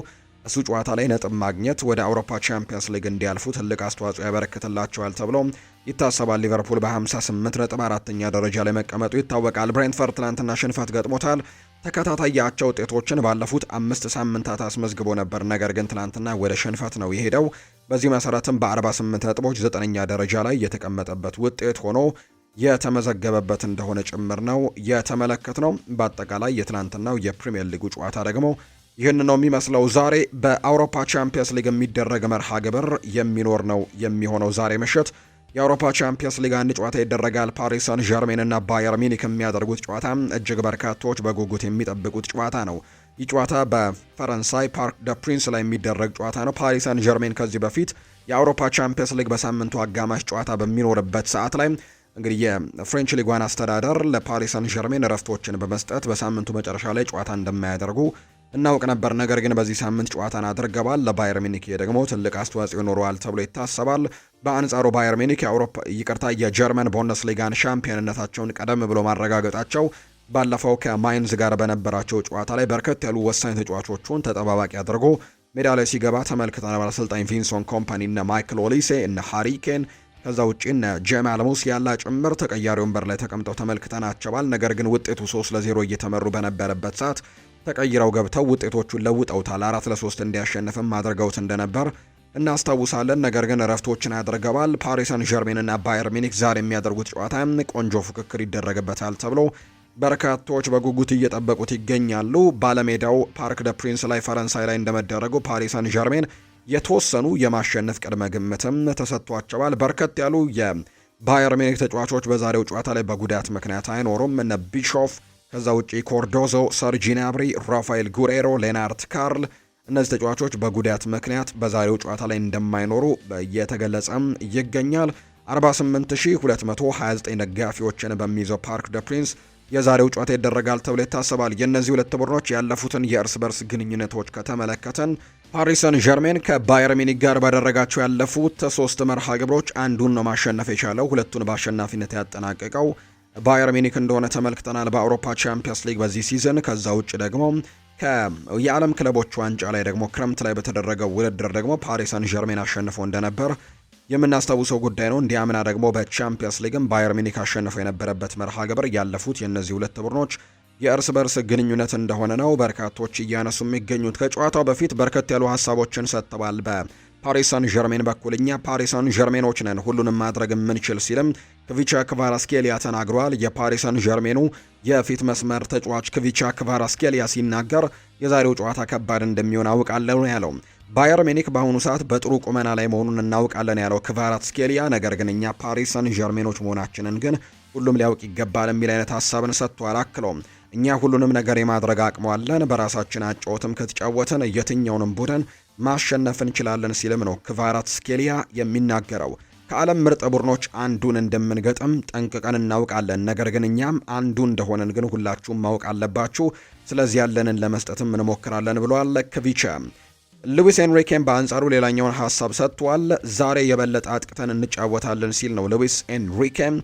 እሱ ጨዋታ ላይ ነጥብ ማግኘት ወደ አውሮፓ ቻምፒየንስ ሊግ እንዲያልፉ ትልቅ አስተዋጽኦ ያበረክትላቸዋል ተብሎ ይታሰባል። ሊቨርፑል በ58 ነጥብ 4ኛ ደረጃ ላይ መቀመጡ ይታወቃል። ብሬንትፈርድ ትናንትና ሽንፈት ገጥሞታል። ተከታታይ የአቻ ውጤቶችን ባለፉት 5 ሳምንታት አስመዝግቦ ነበር። ነገር ግን ትናንትና ወደ ሽንፈት ነው የሄደው። በዚህ መሰረትም በ48 ነጥቦች 9ኛ ደረጃ ላይ የተቀመጠበት ውጤት ሆኖ የተመዘገበበት እንደሆነ ጭምር ነው የተመለከትነው። በአጠቃላይ የትናንትናው የፕሪሚየር ሊጉ ጨዋታ ደግሞ ይህን ነው የሚመስለው። ዛሬ በአውሮፓ ቻምፒየንስ ሊግ የሚደረግ መርሃ ግብር የሚኖር ነው የሚሆነው። ዛሬ ምሽት የአውሮፓ ቻምፒየንስ ሊግ አንድ ጨዋታ ይደረጋል። ፓሪስ ሰን ዠርሜን እና ባየር ሚኒክ የሚያደርጉት ጨዋታ እጅግ በርካቶች በጉጉት የሚጠብቁት ጨዋታ ነው። ይህ ጨዋታ በፈረንሳይ ፓርክ ደ ፕሪንስ ላይ የሚደረግ ጨዋታ ነው። ፓሪስ ሰን ዠርሜን ከዚህ በፊት የአውሮፓ ቻምፒየንስ ሊግ በሳምንቱ አጋማሽ ጨዋታ በሚኖርበት ሰዓት ላይ እንግዲህ የፍሬንች ሊጓን አስተዳደር ለፓሪስ ሰን ዠርሜን እረፍቶችን በመስጠት በሳምንቱ መጨረሻ ላይ ጨዋታ እንደማያደርጉ እናውቅ ነበር። ነገር ግን በዚህ ሳምንት ጨዋታን አድርገዋል። ለባየር ሚኒክ ደግሞ ትልቅ አስተዋጽኦ ይኖረዋል ተብሎ ይታሰባል። በአንጻሩ ባየር ሚኒክ የጀርመን ቡንደስሊጋን ሻምፒዮንነታቸውን ቀደም ብሎ ማረጋገጣቸው ባለፈው ከማይንዝ ጋር በነበራቸው ጨዋታ ላይ በርከት ያሉ ወሳኝ ተጫዋቾቹን ተጠባባቂ አድርጎ ሜዳ ላይ ሲገባ ተመልክተናል። አሰልጣኝ ቪንሰንት ኮምፓኒ እና ማይክል ኦሊሴ እና ሃሪ ኬን ከዛ ውጪ እነ ጀማል ሙሲያላ ጭምር ተቀያሪ ወንበር ላይ ተቀምጠው ተመልክተናቸዋል። ነገር ግን ውጤቱ 3-0 እየተመሩ በነበረበት ሰዓት ተቀይረው ገብተው ውጤቶቹን ለውጠውታል። 4-3 እንዲያሸንፍም አድርገውት እንደነበር እናስታውሳለን። ነገር ግን እረፍቶችን ያደርገዋል። ፓሪስ ሰን ዠርሜን እና ባየር ሚኒክ ዛሬ የሚያደርጉት ጨዋታ ቆንጆ ፉክክር ይደረግበታል ተብሎ በርካቶች በጉጉት እየጠበቁት ይገኛሉ። ባለሜዳው ፓርክ ደ ፕሪንስ ላይ ፈረንሳይ ላይ እንደመደረጉ ፓሪስ ሰን ዠርሜን የተወሰኑ የማሸነፍ ቅድመ ግምትም ተሰጥቷቸዋል። በርከት ያሉ የባየር ሚኒክ ተጫዋቾች በዛሬው ጨዋታ ላይ በጉዳት ምክንያት አይኖሩም። እነ ቢሾፍ፣ ከዛ ውጪ ኮርዶዞ፣ ሰርጂ ናብሪ፣ ራፋኤል ጉሬሮ፣ ሌናርት ካርል እነዚህ ተጫዋቾች በጉዳት ምክንያት በዛሬው ጨዋታ ላይ እንደማይኖሩ እየተገለጸም ይገኛል። 48229 ደጋፊዎችን በሚይዘው ፓርክ ደ ፕሪንስ የዛሬው ጨዋታ ይደረጋል ተብሎ ይታሰባል። የእነዚህ ሁለት ቡድኖች ያለፉትን የእርስ በርስ ግንኙነቶች ከተመለከተን ፓሪስ ሰን ዠርሜን ከባየር ሚኒክ ጋር ባደረጋቸው ያለፉት 3 መርሃ ግብሮች አንዱን ነው ማሸነፍ የቻለው፣ ሁለቱን በአሸናፊነት ያጠናቀቀው ባየር ሚኒክ እንደሆነ ተመልክተናል በአውሮፓ ቻምፒየንስ ሊግ በዚህ ሲዝን። ከዛ ውጭ ደግሞ የዓለም ክለቦች ዋንጫ ላይ ደግሞ ክረምት ላይ በተደረገው ውድድር ደግሞ ፓሪስ ሰን ዠርሜን አሸንፎ እንደነበር የምናስታውሰው ጉዳይ ነው። እንዲያምና ደግሞ በቻምፒየንስ ሊግም ባየር ሚኒክ አሸንፎ የነበረበት መርሃ ግብር ያለፉት የእነዚህ ሁለት ቡድኖች የእርስ በርስ ግንኙነት እንደሆነ ነው በርካቶች እያነሱ የሚገኙት። ከጨዋታው በፊት በርከት ያሉ ሀሳቦችን ሰጥተዋል በፓሪስ ሰን ዠርሜን በኩል። እኛ ፓሪስ ሰን ዠርሜኖች ነን፣ ሁሉንም ማድረግ የምንችል ሲልም ክቪቻ ክቫራስኬሊያ ተናግሯል። የፓሪስ ሰን ዠርሜኑ የፊት መስመር ተጫዋች ክቪቻ ክቫራስኬሊያ ሲናገር የዛሬው ጨዋታ ከባድ እንደሚሆን አውቃለሁ ነው ያለው። ባየር ሚኒክ በአሁኑ ሰዓት በጥሩ ቁመና ላይ መሆኑን እናውቃለን ያለው ክቫራትስኬሊያ፣ ነገር ግን እኛ ፓሪስ ሰን ዠርሜኖች መሆናችንን ግን ሁሉም ሊያውቅ ይገባል የሚል አይነት ሀሳብን ሰጥቷል። አክሎም እኛ ሁሉንም ነገር የማድረግ አቅሙ አለን፣ በራሳችን አጨዋወትም ከተጫወትን የትኛውንም ቡድን ማሸነፍ እንችላለን ሲልም ነው ክቫራትስኬሊያ የሚናገረው። ከዓለም ምርጥ ቡድኖች አንዱን እንደምንገጥም ጠንቅቀን እናውቃለን፣ ነገር ግን እኛም አንዱ እንደሆነን ግን ሁላችሁም ማወቅ አለባችሁ፣ ስለዚህ ያለንን ለመስጠትም እንሞክራለን ብሏል ክቪቻ። ሉዊስ ኤንሪኬም በአንጻሩ ሌላኛውን ሀሳብ ሰጥቷል። ዛሬ የበለጠ አጥቅተን እንጫወታለን ሲል ነው ሉዊስ ኤንሪኬም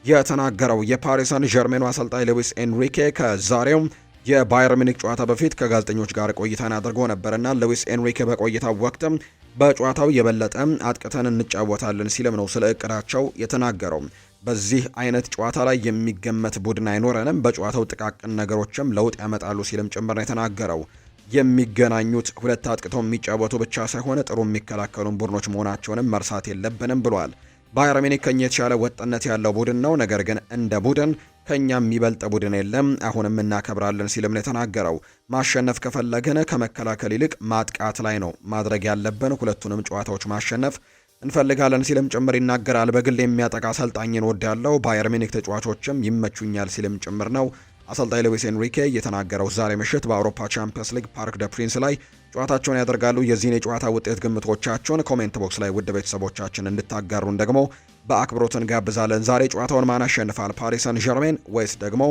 የተናገረው። የፓሪስ ሰን ዠርሜኑ አሰልጣኝ ሉዊስ ኤንሪኬ ከዛሬው የባየር ሚኒክ ጨዋታ በፊት ከጋዜጠኞች ጋር ቆይታን አድርጎ ነበርና ሉዊስ ኤንሪኬ በቆይታው ወቅትም በጨዋታው የበለጠ አጥቅተን እንጫወታለን ሲልም ነው ስለ እቅዳቸው የተናገረው። በዚህ አይነት ጨዋታ ላይ የሚገመት ቡድን አይኖረንም፣ በጨዋታው ጥቃቅን ነገሮችም ለውጥ ያመጣሉ ሲልም ጭምር ነው የተናገረው። የሚገናኙት ሁለት አጥቅተው የሚጫወቱ ብቻ ሳይሆን ጥሩ የሚከላከሉን ቡድኖች መሆናቸውንም መርሳት የለብንም ብሏል። ባየር ሚኒክ ከኛ የተሻለ ወጥነት ያለው ቡድን ነው፣ ነገር ግን እንደ ቡድን ከኛ የሚበልጥ ቡድን የለም፣ አሁንም እናከብራለን ሲልም ነው የተናገረው። ማሸነፍ ከፈለግን ከመከላከል ይልቅ ማጥቃት ላይ ነው ማድረግ ያለብን፣ ሁለቱንም ጨዋታዎች ማሸነፍ እንፈልጋለን ሲልም ጭምር ይናገራል። በግል የሚያጠቃ አሰልጣኝን ወዳለው ባየር ሚኒክ ተጫዋቾችም ይመቹኛል ሲልም ጭምር ነው አሰልጣኝ ሉዊስ ኤንሪኬ የተናገረው። ዛሬ ምሽት በአውሮፓ ቻምፒየንስ ሊግ ፓርክ ደ ፕሪንስ ላይ ጨዋታቸውን ያደርጋሉ። የዚህን የጨዋታ ውጤት ግምቶቻቸውን ኮሜንት ቦክስ ላይ ውድ ቤተሰቦቻችን እንድታጋሩን ደግሞ በአክብሮት እንጋብዛለን። ዛሬ ጨዋታውን ማን ያሸንፋል? ፓሪስ ሰን ዠርሜን ወይስ ደግሞ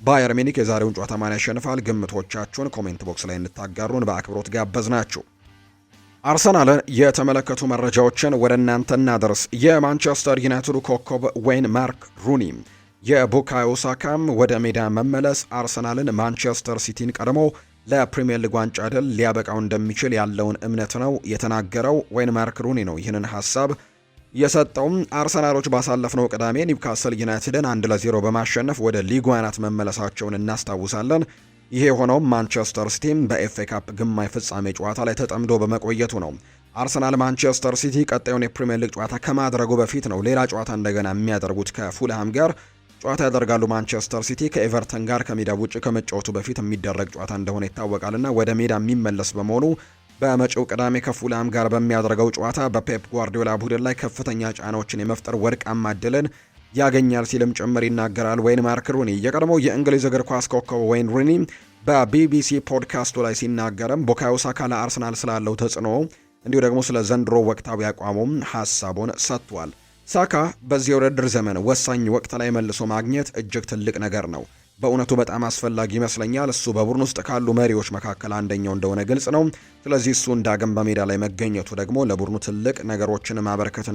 ባየር ሚኒክ? የዛሬውን ጨዋታ ማን ያሸንፋል? ግምቶቻችሁን ኮሜንት ቦክስ ላይ እንድታጋሩን በአክብሮት ጋበዝናችሁ። አርሰናልን የተመለከቱ መረጃዎችን ወደ እናንተ እናደርስ። የማንቸስተር ዩናይትዱ ኮከብ ዌይን ማርክ ሩኒ የቡካዮ ሳካም ወደ ሜዳ መመለስ አርሰናልን ማንቸስተር ሲቲን ቀድሞ ለፕሪሚየር ሊግ ዋንጫ ድል ሊያበቃው እንደሚችል ያለውን እምነት ነው የተናገረው። ዌይን ማርክ ሩኒ ነው ይህንን ሀሳብ የሰጠውም። አርሰናሎች ባሳለፍነው ቅዳሜ ኒውካስል ዩናይትድን 1-0 በማሸነፍ ወደ ሊጉ አናት መመለሳቸውን እናስታውሳለን። ይሄ የሆነውም ማንቸስተር ሲቲም በኤፍኤ ካፕ ግማሽ ፍጻሜ ጨዋታ ላይ ተጠምዶ በመቆየቱ ነው። አርሰናል ማንቸስተር ሲቲ ቀጣዩን የፕሪሚየር ሊግ ጨዋታ ከማድረጉ በፊት ነው ሌላ ጨዋታ እንደገና የሚያደርጉት ከፉልሃም ጋር ጨዋታ ያደርጋሉ። ማንቸስተር ሲቲ ከኤቨርተን ጋር ከሜዳ ውጭ ከመጫወቱ በፊት የሚደረግ ጨዋታ እንደሆነ ይታወቃልና ወደ ሜዳ የሚመለስ በመሆኑ በመጪው ቅዳሜ ከፉልሃም ጋር በሚያደርገው ጨዋታ በፔፕ ጓርዲዮላ ቡድን ላይ ከፍተኛ ጫናዎችን የመፍጠር ወርቃማ ዕድልን ያገኛል ሲልም ጭምር ይናገራል ዌይን ማርክ ሩኒ። የቀድሞው የእንግሊዝ እግር ኳስ ኮከብ ዌይን ሩኒ በቢቢሲ ፖድካስቱ ላይ ሲናገርም ቡካዮ ሳካ ለአርሰናል ስላለው ተጽዕኖ እንዲሁ ደግሞ ስለ ዘንድሮ ወቅታዊ አቋሙም ሀሳቡን ሰጥቷል። ሳካ በዚህ የውድድር ዘመን ወሳኝ ወቅት ላይ መልሶ ማግኘት እጅግ ትልቅ ነገር ነው። በእውነቱ በጣም አስፈላጊ ይመስለኛል። እሱ በቡድን ውስጥ ካሉ መሪዎች መካከል አንደኛው እንደሆነ ግልጽ ነው። ስለዚህ እሱ እንዳግም በሜዳ ላይ መገኘቱ ደግሞ ለቡድኑ ትልቅ ነገሮችን ማበረከት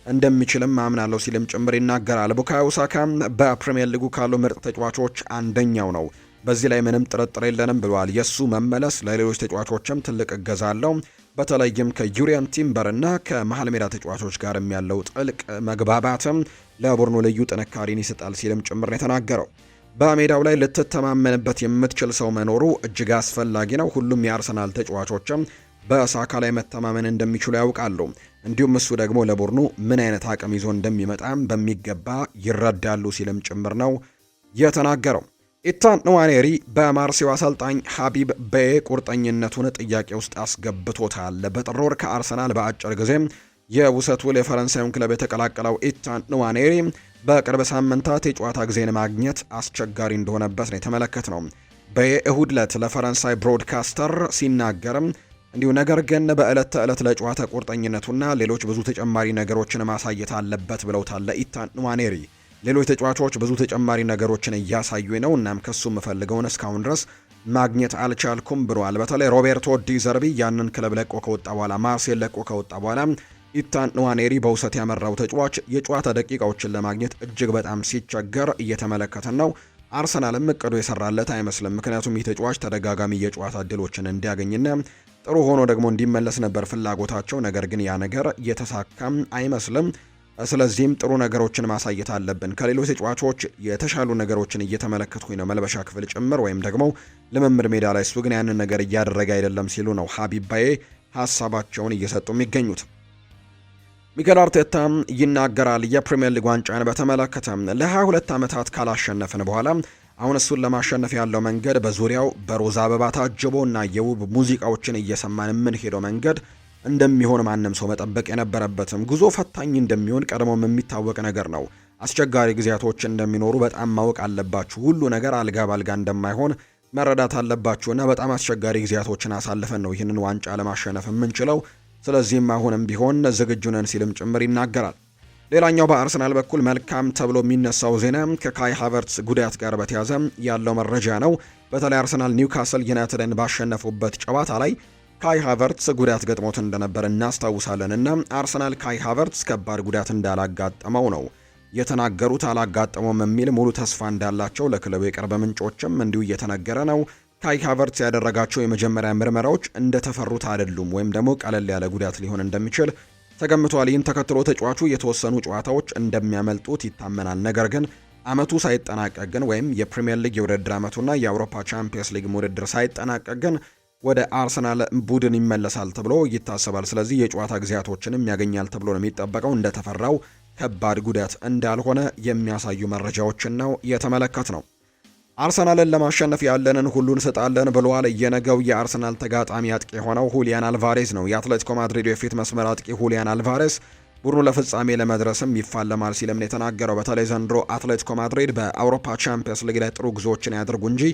እንደሚችልም አምናለሁ ሲልም ጭምር ይናገራል። ቡካዮ ሳካ በፕሪሚየር ሊጉ ካሉ ምርጥ ተጫዋቾች አንደኛው ነው፣ በዚህ ላይ ምንም ጥርጥር የለንም ብሏል። የሱ መመለስ ለሌሎች ተጫዋቾችም ትልቅ እገዛ አለው። በተለይም ከዩሪያን ቲምበር እና ከመሃል ሜዳ ተጫዋቾች ጋርም ያለው ጥልቅ መግባባትም ለቡድኑ ልዩ ጥንካሬን ይሰጣል ሲልም ጭምር የተናገረው። በሜዳው ላይ ልትተማመንበት የምትችል ሰው መኖሩ እጅግ አስፈላጊ ነው። ሁሉም የአርሰናል ተጫዋቾችም በሳካ ላይ መተማመን እንደሚችሉ ያውቃሉ። እንዲሁም እሱ ደግሞ ለቡድኑ ምን አይነት አቅም ይዞ እንደሚመጣም በሚገባ ይረዳሉ ሲልም ጭምር ነው የተናገረው። ኢታን ንዋኔሪ በማርሴው አሰልጣኝ ሀቢብ በዬ ቁርጠኝነቱን ጥያቄ ውስጥ አስገብቶታል። በጥር ወር ከአርሰናል በአጭር ጊዜ የውሰት ውል የፈረንሳዩን ክለብ የተቀላቀለው ኢታን ንዋኔሪ በቅርብ ሳምንታት የጨዋታ ጊዜን ማግኘት አስቸጋሪ እንደሆነበት ነው የተመለከትነው። በዬ እሁድ ዕለት ለፈረንሳይ ብሮድካስተር ሲናገርም እንዲሁ ነገር ግን በዕለት ተዕለት ለጨዋታ ቁርጠኝነቱና ሌሎች ብዙ ተጨማሪ ነገሮችን ማሳየት አለበት ብለውታል። ለኢታን ንዋኔሪ ሌሎች ተጫዋቾች ብዙ ተጨማሪ ነገሮችን እያሳዩ ነው፣ እናም ከሱ የምፈልገውን እስካሁን ድረስ ማግኘት አልቻልኩም ብሏል። በተለይ ሮቤርቶ ዲ ዘርቢ ያንን ክለብ ለቆ ከወጣ በኋላ ማርሴል ለቆ ከወጣ በኋላ ኢታን ንዋኔሪ በውሰት ያመራው ተጫዋች የጨዋታ ደቂቃዎችን ለማግኘት እጅግ በጣም ሲቸገር እየተመለከተን ነው። አርሰናልም እቅዱ የሰራለት አይመስልም። ምክንያቱም ይህ ተጫዋች ተደጋጋሚ የጨዋታ እድሎችን እንዲያገኝና ጥሩ ሆኖ ደግሞ እንዲመለስ ነበር ፍላጎታቸው። ነገር ግን ያ ነገር እየተሳካም አይመስልም። ስለዚህም ጥሩ ነገሮችን ማሳየት አለብን። ከሌሎች ተጫዋቾች የተሻሉ ነገሮችን እየተመለከትኩኝ ነው፣ መልበሻ ክፍል ጭምር ወይም ደግሞ ልምምድ ሜዳ ላይ። እሱ ግን ያንን ነገር እያደረገ አይደለም ሲሉ ነው ሀቢብ ባዬ ሀሳባቸውን እየሰጡ የሚገኙት። ሚኬል አርቴታ ይናገራል። የፕሪሚየር ሊግ ዋንጫን በተመለከተ ለ22 ዓመታት ካላሸነፍን በኋላ አሁን እሱን ለማሸነፍ ያለው መንገድ በዙሪያው በሮዛ አበባ ታጅቦና የውብ ሙዚቃዎችን እየሰማን የምንሄደው መንገድ እንደሚሆን ማንም ሰው መጠበቅ የነበረበትም ጉዞ ፈታኝ እንደሚሆን ቀድሞም የሚታወቅ ነገር ነው። አስቸጋሪ ጊዜያቶች እንደሚኖሩ በጣም ማወቅ አለባችሁ። ሁሉ ነገር አልጋ ባልጋ እንደማይሆን መረዳት አለባችሁና በጣም አስቸጋሪ ጊዜያቶችን አሳልፈን ነው ይህንን ዋንጫ ለማሸነፍ የምንችለው። ስለዚህም አሁንም ቢሆን ዝግጁ ነን ሲልም ጭምር ይናገራል። ሌላኛው በአርሰናል በኩል መልካም ተብሎ የሚነሳው ዜና ከካይ ሃቨርትስ ጉዳት ጋር በተያዘ ያለው መረጃ ነው። በተለይ አርሰናል ኒውካስል ዩናይትድን ባሸነፉበት ጨዋታ ላይ ካይ ሃቨርትስ ጉዳት ገጥሞት እንደነበር እናስታውሳለን እና አርሰናል ካይ ሃቨርትስ ከባድ ጉዳት እንዳላጋጠመው ነው የተናገሩት። አላጋጠመውም የሚል ሙሉ ተስፋ እንዳላቸው ለክለቡ የቅርብ ምንጮችም እንዲሁ እየተነገረ ነው። ካይ ሃቨርትስ ያደረጋቸው የመጀመሪያ ምርመራዎች እንደተፈሩት አይደሉም፣ ወይም ደግሞ ቀለል ያለ ጉዳት ሊሆን እንደሚችል ተገምቷል። ይህን ተከትሎ ተጫዋቹ የተወሰኑ ጨዋታዎች እንደሚያመልጡት ይታመናል። ነገር ግን አመቱ ሳይጠናቀቅ ግን ወይም የፕሪሚየር ሊግ የውድድር አመቱና የአውሮፓ ቻምፒየንስ ሊግ ውድድር ሳይጠናቀቅ ግን ወደ አርሰናል ቡድን ይመለሳል ተብሎ ይታሰባል። ስለዚህ የጨዋታ ጊዜያቶችንም ያገኛል ተብሎ ነው የሚጠበቀው። እንደተፈራው ከባድ ጉዳት እንዳልሆነ የሚያሳዩ መረጃዎችን ነው የተመለከት ነው። አርሰናልን ለማሸነፍ ያለንን ሁሉ እንሰጣለን ብለዋል። የነገው የአርሰናል ተጋጣሚ አጥቂ የሆነው ሁሊያን አልቫሬዝ ነው። የአትሌቲኮ ማድሪድ የፊት መስመር አጥቂ ሁሊያን አልቫሬዝ ቡድኑ ለፍጻሜ ለመድረስም ይፋለማል ሲልም ነው የተናገረው። በተለይ ዘንድሮ አትሌቲኮ ማድሪድ በአውሮፓ ቻምፒየንስ ሊግ ላይ ጥሩ ጉዞዎችን ያደርጉ እንጂ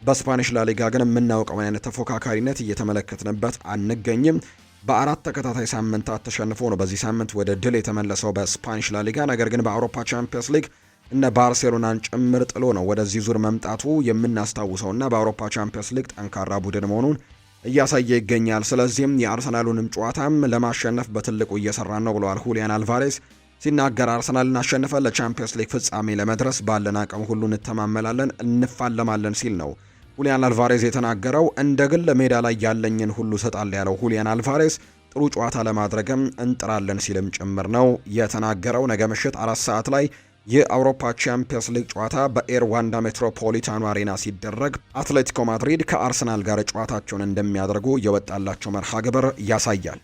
በስፓኒሽ ላሊጋ ግን የምናውቀው አይነት ተፎካካሪነት እየተመለከትንበት አንገኝም። በአራት ተከታታይ ሳምንታት ተሸንፎ ነው በዚህ ሳምንት ወደ ድል የተመለሰው በስፓኒሽ ላሊጋ። ነገር ግን በአውሮፓ ቻምፒየንስ ሊግ እነ ባርሴሎናን ጭምር ጥሎ ነው ወደዚህ ዙር መምጣቱ የምናስታውሰውና በአውሮፓ ቻምፒየንስ ሊግ ጠንካራ ቡድን መሆኑን እያሳየ ይገኛል። ስለዚህም የአርሰናሉንም ጨዋታም ለማሸነፍ በትልቁ እየሰራን ነው ብለዋል ሁሊያን አልቫሬዝ ሲናገር። አርሰናልን አሸንፈን ለቻምፒየንስ ሊግ ፍጻሜ ለመድረስ ባለን አቅም ሁሉ እንተማመናለን፣ እንፋለማለን ሲል ነው ሁሊያን አልቫሬዝ የተናገረው። እንደ ግል ሜዳ ላይ ያለኝን ሁሉ እሰጣለሁ ያለው ሁሊያን አልቫሬዝ ጥሩ ጨዋታ ለማድረግም እንጥራለን ሲልም ጭምር ነው የተናገረው። ነገ ምሽት 4 ሰዓት ላይ የአውሮፓ ቻምፒየንስ ሊግ ጨዋታ በኤር ዋንዳ ሜትሮፖሊታኑ አሬና ሲደረግ አትሌቲኮ ማድሪድ ከአርሰናል ጋር ጨዋታቸውን እንደሚያደርጉ የወጣላቸው መርሃ ግብር ያሳያል።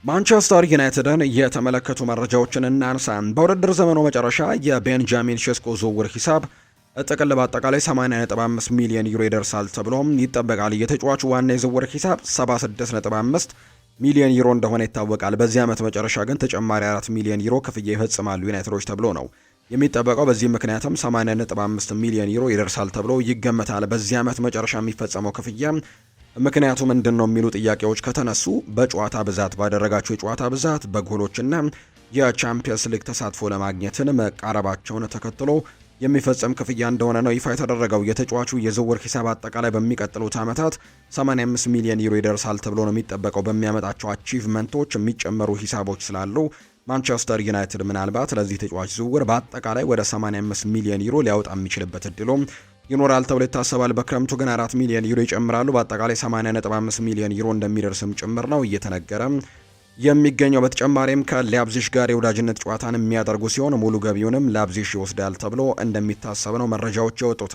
ማንቸስተር ዩናይትድን የተመለከቱ መረጃዎችን እናንሳ። በውድድር ዘመኑ መጨረሻ የቤንጃሚን ሼስኮ ዝውውር ሂሳብ ጥቅል በአጠቃላይ 80.5 ሚሊዮን ዩሮ ይደርሳል ተብሎም ይጠበቃል። የተጫዋቹ ዋና የዝውውር ሂሳብ 76.5 ሚሊዮን ዩሮ እንደሆነ ይታወቃል። በዚህ ዓመት መጨረሻ ግን ተጨማሪ 4 ሚሊዮን ዩሮ ክፍያ ይፈጽማሉ ዩናይትዶች ተብሎ ነው የሚጠበቀው። በዚህ ምክንያትም 80.5 ሚሊዮን ዩሮ ይደርሳል ተብሎ ይገመታል። በዚህ ዓመት መጨረሻ የሚፈጸመው ክፍያ ምክንያቱ ምንድን ነው የሚሉ ጥያቄዎች ከተነሱ በጨዋታ ብዛት ባደረጋቸው የጨዋታ ብዛት በጎሎችና የቻምፒየንስ ሊግ ተሳትፎ ለማግኘትን መቃረባቸውን ተከትሎ የሚፈጸም ክፍያ እንደሆነ ነው ይፋ የተደረገው። የተጫዋቹ የዝውውር ሂሳብ አጠቃላይ በሚቀጥሉት ዓመታት 85 ሚሊዮን ዩሮ ይደርሳል ተብሎ ነው የሚጠበቀው። በሚያመጣቸው አቺቭመንቶች የሚጨመሩ ሂሳቦች ስላሉ ማንቸስተር ዩናይትድ ምናልባት ለዚህ ተጫዋች ዝውውር በአጠቃላይ ወደ 85 ሚሊዮን ዩሮ ሊያወጣ የሚችልበት እድሉ ይኖራል ተብሎ ይታሰባል። በክረምቱ ግን 4 ሚሊዮን ዩሮ ይጨምራሉ። በአጠቃላይ 80.5 ሚሊዮን ዩሮ እንደሚደርስም ጭምር ነው እየተነገረ የሚገኘው። በተጨማሪም ከላይፕዚግ ጋር የወዳጅነት ጨዋታን የሚያደርጉ ሲሆን ሙሉ ገቢውንም ላይፕዚግ ይወስዳል ተብሎ እንደሚታሰብ ነው መረጃዎች የወጡት።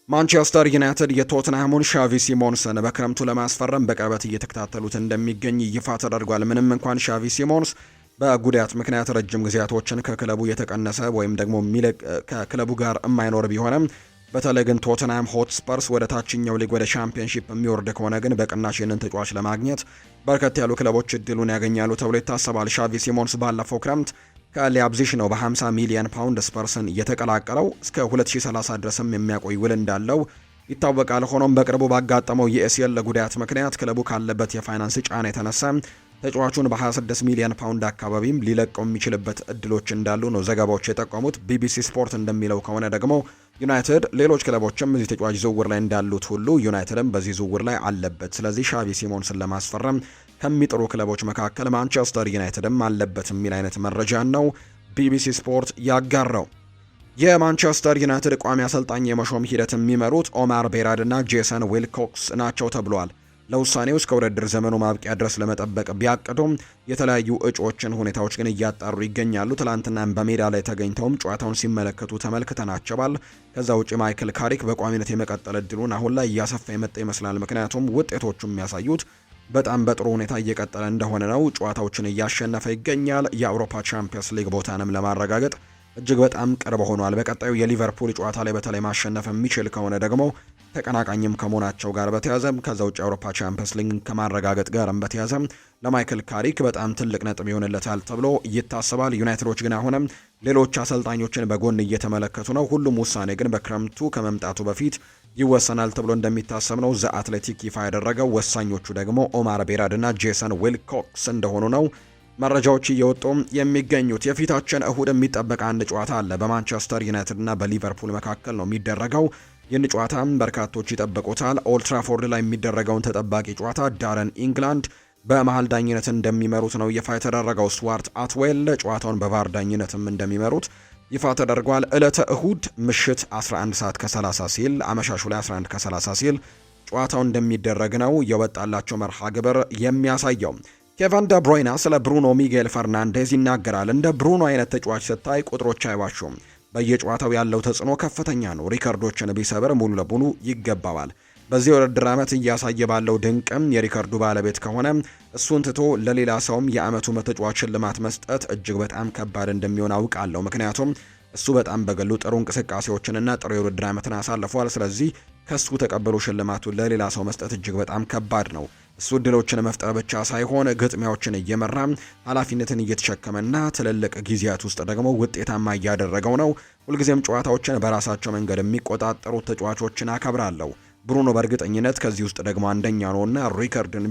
ማንቸስተር ዩናይትድ የቶትንሃሙን ሻቪ ሲሞንስን በክረምቱ ለማስፈረም በቅርበት እየተከታተሉት እንደሚገኝ ይፋ ተደርጓል። ምንም እንኳን ሻቪ ሲሞንስ በጉዳት ምክንያት ረጅም ጊዜያቶችን ከክለቡ የተቀነሰ ወይም ደግሞ ከክለቡ ጋር የማይኖር ቢሆንም በተለይ ግን ቶተንሃም ሆትስፐርስ ወደ ታችኛው ሊግ ወደ ቻምፒየንሺፕ የሚወርድ ከሆነ ግን በቅናሽ ይህንን ተጫዋች ለማግኘት በርከት ያሉ ክለቦች እድሉን ያገኛሉ ተብሎ ይታሰባል። ሻቪ ሲሞንስ ባለፈው ክረምት ከሊያብዚሽ ነው በ50 ሚሊዮን ፓውንድ ስፐርስን የተቀላቀለው። እስከ 2030 ድረስም የሚያቆይ ውል እንዳለው ይታወቃል። ሆኖም በቅርቡ ባጋጠመው የኤሲኤል ጉዳት ምክንያት ክለቡ ካለበት የፋይናንስ ጫና የተነሳ ተጫዋቹን በ26 ሚሊዮን ፓውንድ አካባቢም ሊለቀው የሚችልበት እድሎች እንዳሉ ነው ዘገባዎች የጠቆሙት። ቢቢሲ ስፖርት እንደሚለው ከሆነ ደግሞ ዩናይትድ ሌሎች ክለቦችም እዚህ ተጫዋች ዝውውር ላይ እንዳሉት ሁሉ ዩናይትድም በዚህ ዝውውር ላይ አለበት። ስለዚህ ሻቪ ሲሞንስን ለማስፈረም ከሚጥሩ ክለቦች መካከል ማንቸስተር ዩናይትድም አለበት የሚል አይነት መረጃ ነው ቢቢሲ ስፖርት ያጋራው። የማንቸስተር ዩናይትድ ቋሚ አሰልጣኝ የመሾም ሂደት የሚመሩት ኦማር ቤራድ እና ጄሰን ዊልኮክስ ናቸው ተብሏል። ለውሳኔው እስከ ውድድር ዘመኑ ማብቂያ ድረስ ለመጠበቅ ቢያቅዱም የተለያዩ እጩዎችን ሁኔታዎች ግን እያጣሩ ይገኛሉ። ትላንትናም በሜዳ ላይ ተገኝተውም ጨዋታውን ሲመለከቱ ተመልክተናቸዋል። ከዛ ውጭ ማይክል ካሪክ በቋሚነት የመቀጠል እድሉን አሁን ላይ እያሰፋ የመጣ ይመስላል። ምክንያቱም ውጤቶቹ የሚያሳዩት በጣም በጥሩ ሁኔታ እየቀጠለ እንደሆነ ነው። ጨዋታዎችን እያሸነፈ ይገኛል። የአውሮፓ ቻምፒየንስ ሊግ ቦታንም ለማረጋገጥ እጅግ በጣም ቅርብ ሆኗል። በቀጣዩ የሊቨርፑል ጨዋታ ላይ በተለይ ማሸነፍ የሚችል ከሆነ ደግሞ ተቀናቃኝም ከመሆናቸው ጋር በተያዘ ከዛ ውጭ የአውሮፓ ቻምፒየንስ ሊግ ከማረጋገጥ ጋርም በተያዘ ለማይክል ካሪክ በጣም ትልቅ ነጥብ ይሆንለታል ተብሎ ይታሰባል። ዩናይትዶች ግን አሁንም ሌሎች አሰልጣኞችን በጎን እየተመለከቱ ነው። ሁሉም ውሳኔ ግን በክረምቱ ከመምጣቱ በፊት ይወሰናል ተብሎ እንደሚታሰብ ነው ዘ አትሌቲክ ይፋ ያደረገው። ወሳኞቹ ደግሞ ኦማር ቤራድ እና ጄሰን ዊልኮክስ እንደሆኑ ነው መረጃዎች እየወጡ የሚገኙት። የፊታችን እሁድ የሚጠበቅ አንድ ጨዋታ አለ። በማንቸስተር ዩናይትድ እና በሊቨርፑል መካከል ነው የሚደረገው። ይህን ጨዋታ በርካቶች ይጠብቁታል። ኦልትራፎርድ ላይ የሚደረገውን ተጠባቂ ጨዋታ ዳረን ኢንግላንድ በመሀል ዳኝነት እንደሚመሩት ነው ይፋ የተደረገው። ስዋርት አትዌል ጨዋታውን በቫር ዳኝነትም እንደሚመሩት ይፋ ተደርጓል። ዕለተ እሁድ ምሽት 11 ሰዓት ከ30 ሲል አመሻሹ ላይ 11 ከ30 ሲል ጨዋታው እንደሚደረግ ነው የወጣላቸው መርሃ ግብር የሚያሳየው። ኬቨን ደ ብሮይና ስለ ብሩኖ ሚጌል ፈርናንዴዝ ይናገራል። እንደ ብሩኖ አይነት ተጫዋች ስታይ ቁጥሮች አይዋሹም። በየጨዋታው ያለው ተጽዕኖ ከፍተኛ ነው። ሪከርዶችን ቢሰብር ሙሉ ለሙሉ ይገባዋል። በዚህ ውድድር ዓመት እያሳየ ባለው ድንቅም የሪከርዱ ባለቤት ከሆነ እሱን ትቶ ለሌላ ሰውም የዓመቱ ተጫዋች ሽልማት መስጠት እጅግ በጣም ከባድ እንደሚሆን አውቃለሁ። ምክንያቱም እሱ በጣም በግሉ ጥሩ እንቅስቃሴዎችንና ጥሩ የውድድር ዓመትን አሳልፏል። ስለዚህ ከሱ ተቀብሎ ሽልማቱን ለሌላ ሰው መስጠት እጅግ በጣም ከባድ ነው። እሱ እድሎችን መፍጠር ብቻ ሳይሆን ግጥሚያዎችን እየመራ ኃላፊነትን እየተሸከመና ትልልቅ ጊዜያት ውስጥ ደግሞ ውጤታማ እያደረገው ነው። ሁልጊዜም ጨዋታዎችን በራሳቸው መንገድ የሚቆጣጠሩ ተጫዋቾችን አከብራለሁ። ብሩኖ በእርግጠኝነት ከዚህ ውስጥ ደግሞ አንደኛ ነውና ሪከርድን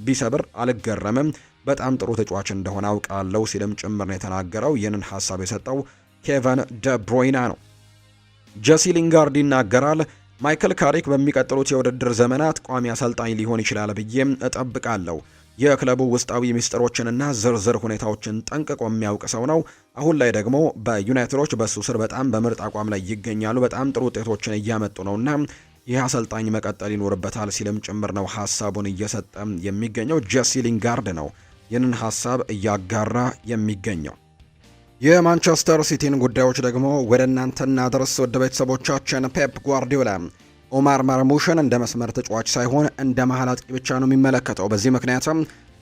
ቢሰብር አልገረምም። በጣም ጥሩ ተጫዋች እንደሆነ አውቃለሁ ሲልም ጭምር ነው የተናገረው። ይህንን ሀሳብ የሰጠው ኬቨን ደ ብሮይና ነው። ጄሲ ሊንጋርድ ይናገራል። ማይክል ካሪክ በሚቀጥሉት የውድድር ዘመናት ቋሚ አሰልጣኝ ሊሆን ይችላል ብዬም እጠብቃለሁ። የክለቡ ውስጣዊ ሚስጥሮችንና ዝርዝር ሁኔታዎችን ጠንቅቆ የሚያውቅ ሰው ነው። አሁን ላይ ደግሞ በዩናይትዶች በሱ ስር በጣም በምርጥ አቋም ላይ ይገኛሉ። በጣም ጥሩ ውጤቶችን እያመጡ ነውና ይህ አሰልጣኝ መቀጠል ይኖርበታል ሲልም ጭምር ነው ሀሳቡን እየሰጠ የሚገኘው። ጄሲ ሊንጋርድ ነው ይህንን ሀሳብ እያጋራ የሚገኘው። የማንቸስተር ሲቲን ጉዳዮች ደግሞ ወደ እናንተ እናድርስ ውድ ቤተሰቦቻችን። ፔፕ ጓርዲዮላ ኦማር ማርሙሽን እንደ መስመር ተጫዋች ሳይሆን እንደ መሀል አጥቂ ብቻ ነው የሚመለከተው። በዚህ ምክንያትም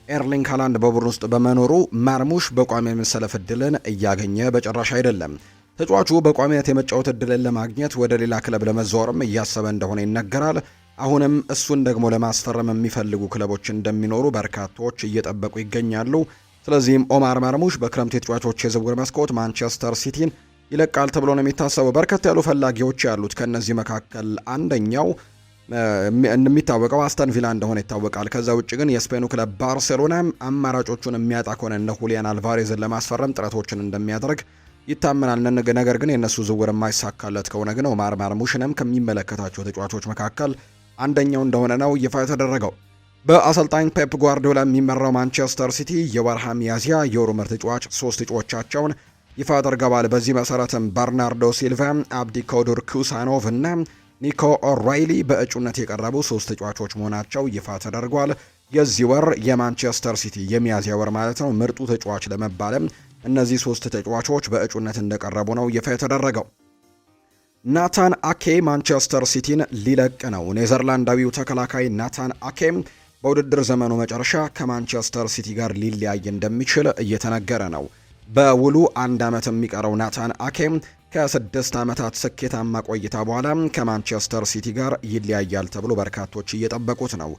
ኤርሊንግ ሃላንድ በቡድን ውስጥ በመኖሩ ማርሙሽ በቋሚ የመሰለፍ እድልን እያገኘ በጭራሽ አይደለም። ተጫዋቹ በቋሚነት የመጫወት እድልን ለማግኘት ወደ ሌላ ክለብ ለመዛወርም እያሰበ እንደሆነ ይነገራል። አሁንም እሱን ደግሞ ለማስፈረም የሚፈልጉ ክለቦች እንደሚኖሩ በርካቶች እየጠበቁ ይገኛሉ። ስለዚህም ኦማር ማርሙሽ በክረምት የተጫዋቾች የዝውውር መስኮት ማንቸስተር ሲቲን ይለቃል ተብሎ ነው የሚታሰበው። በርከት ያሉ ፈላጊዎች ያሉት ከነዚህ መካከል አንደኛው የሚታወቀው አስተን ቪላ እንደሆነ ይታወቃል። ከዛ ውጭ ግን የስፔኑ ክለብ ባርሴሎና አማራጮቹን የሚያጣ ከሆነ እነ ሁሊያን አልቫሬዝን ለማስፈረም ጥረቶችን እንደሚያደርግ ይታመናል። ነገር ግን የእነሱ ዝውውር የማይሳካለት ከሆነ ግን ኦማር ማርሙሽንም ከሚመለከታቸው ተጫዋቾች መካከል አንደኛው እንደሆነ ነው ይፋ የተደረገው። በአሰልጣኝ ፔፕ ጓርዲዮላ የሚመራው ማንቸስተር ሲቲ የወርሃ ሚያዝያ የወሩ ምርጥ ተጫዋች 3 እጩዎቻቸውን ይፋ አድርገዋል። በዚህ መሰረትም በርናርዶ ሲልቫ፣ አብዲ ኮዱር ኩሳኖቭ እና ኒኮ ኦራይሊ በእጩነት የቀረቡ 3 ተጫዋቾች መሆናቸው ይፋ ተደርጓል። የዚህ ወር የማንቸስተር ሲቲ የሚያዝያ ወር ማለት ነው ምርጡ ተጫዋች ለመባልም እነዚህ 3 ተጫዋቾች በእጩነት እንደቀረቡ ነው ይፋ የተደረገው። ናታን አኬ ማንቸስተር ሲቲን ሊለቅ ነው። ኔዘርላንዳዊው ተከላካይ ናታን አኬ በውድድር ዘመኑ መጨረሻ ከማንቸስተር ሲቲ ጋር ሊለያይ እንደሚችል እየተነገረ ነው። በውሉ 1 ዓመት የሚቀረው ናታን አኬ ከ6 ዓመታት ስኬታማ ቆይታ በኋላ ከማንቸስተር ሲቲ ጋር ይለያያል ተብሎ በርካቶች እየጠበቁት ነው።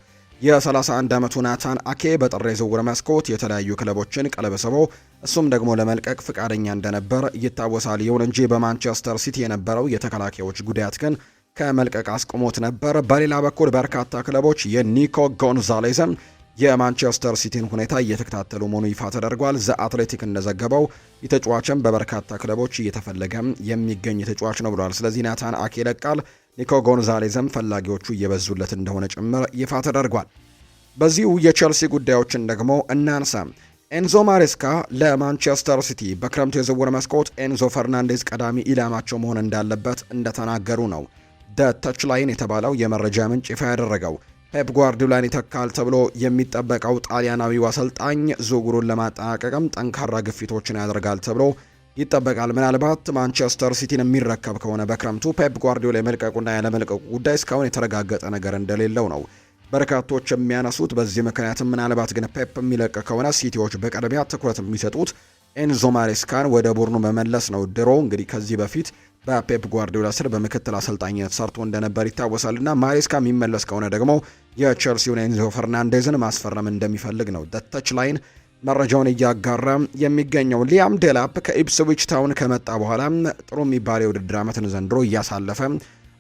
የ31 ዓመቱ ናታን አኬ በጥር የዝውውር መስኮት የተለያዩ ክለቦችን ቀልብ ስቦ እሱም ደግሞ ለመልቀቅ ፍቃደኛ እንደነበር ይታወሳል። ይሁን እንጂ በማንቸስተር ሲቲ የነበረው የተከላካዮች ጉዳት ግን ከመልቀቅ አስቆሞት ነበር። በሌላ በኩል በርካታ ክለቦች የኒኮ ጎንዛሌዝን የማንቸስተር ሲቲን ሁኔታ እየተከታተሉ መሆኑ ይፋ ተደርጓል። ዘ አትሌቲክ እንደዘገበው የተጫዋችም በበርካታ ክለቦች እየተፈለገ የሚገኝ ተጫዋች ነው ብሏል። ስለዚህ ናታን አኬ ይለቃል። ኒኮ ጎንዛሌዝም ፈላጊዎቹ እየበዙለት እንደሆነ ጭምር ይፋ ተደርጓል። በዚሁ የቼልሲ ጉዳዮችን ደግሞ እናንሳ። ኤንዞ ማሬስካ ለማንቸስተር ሲቲ በክረምቱ የዝውውር መስኮት ኤንዞ ፈርናንዴዝ ቀዳሚ ኢላማቸው መሆን እንዳለበት እንደተናገሩ ነው ደ ተች ላይን የተባለው የመረጃ ምንጭ ይፋ ያደረገው። ፔፕ ጓርዲዮላን ይተካል ተብሎ የሚጠበቀው ጣሊያናዊው አሰልጣኝ ዝውውሩን ለማጠናቀቅም ጠንካራ ግፊቶችን ያደርጋል ተብሎ ይጠበቃል። ምናልባት ማንቸስተር ሲቲን የሚረከብ ከሆነ በክረምቱ ፔፕ ጓርዲዮላ የመልቀቁና ያለመልቀቁ ጉዳይ እስካሁን የተረጋገጠ ነገር እንደሌለው ነው በርካቶች የሚያነሱት። በዚህ ምክንያትም ምናልባት ግን ፔፕ የሚለቅ ከሆነ ሲቲዎች በቅድሚያ ትኩረት የሚሰጡት ኤንዞ ማሬስካን ወደ ቡድኑ መመለስ ነው። ድሮ እንግዲህ ከዚህ በፊት በፔፕ ጓርዲዮላ ስር በምክትል አሰልጣኝነት ሰርቶ እንደነበር ይታወሳልና ማሬስካ የሚመለስ ከሆነ ደግሞ የቼልሲውን ኤንዞ ፈርናንዴዝን ማስፈረም እንደሚፈልግ ነው ተች ላይን መረጃውን እያጋራ የሚገኘው። ሊያም ዴላፕ ከኢፕስዊች ታውን ከመጣ በኋላ ጥሩ የሚባል የውድድር ዓመትን ዘንድሮ እያሳለፈ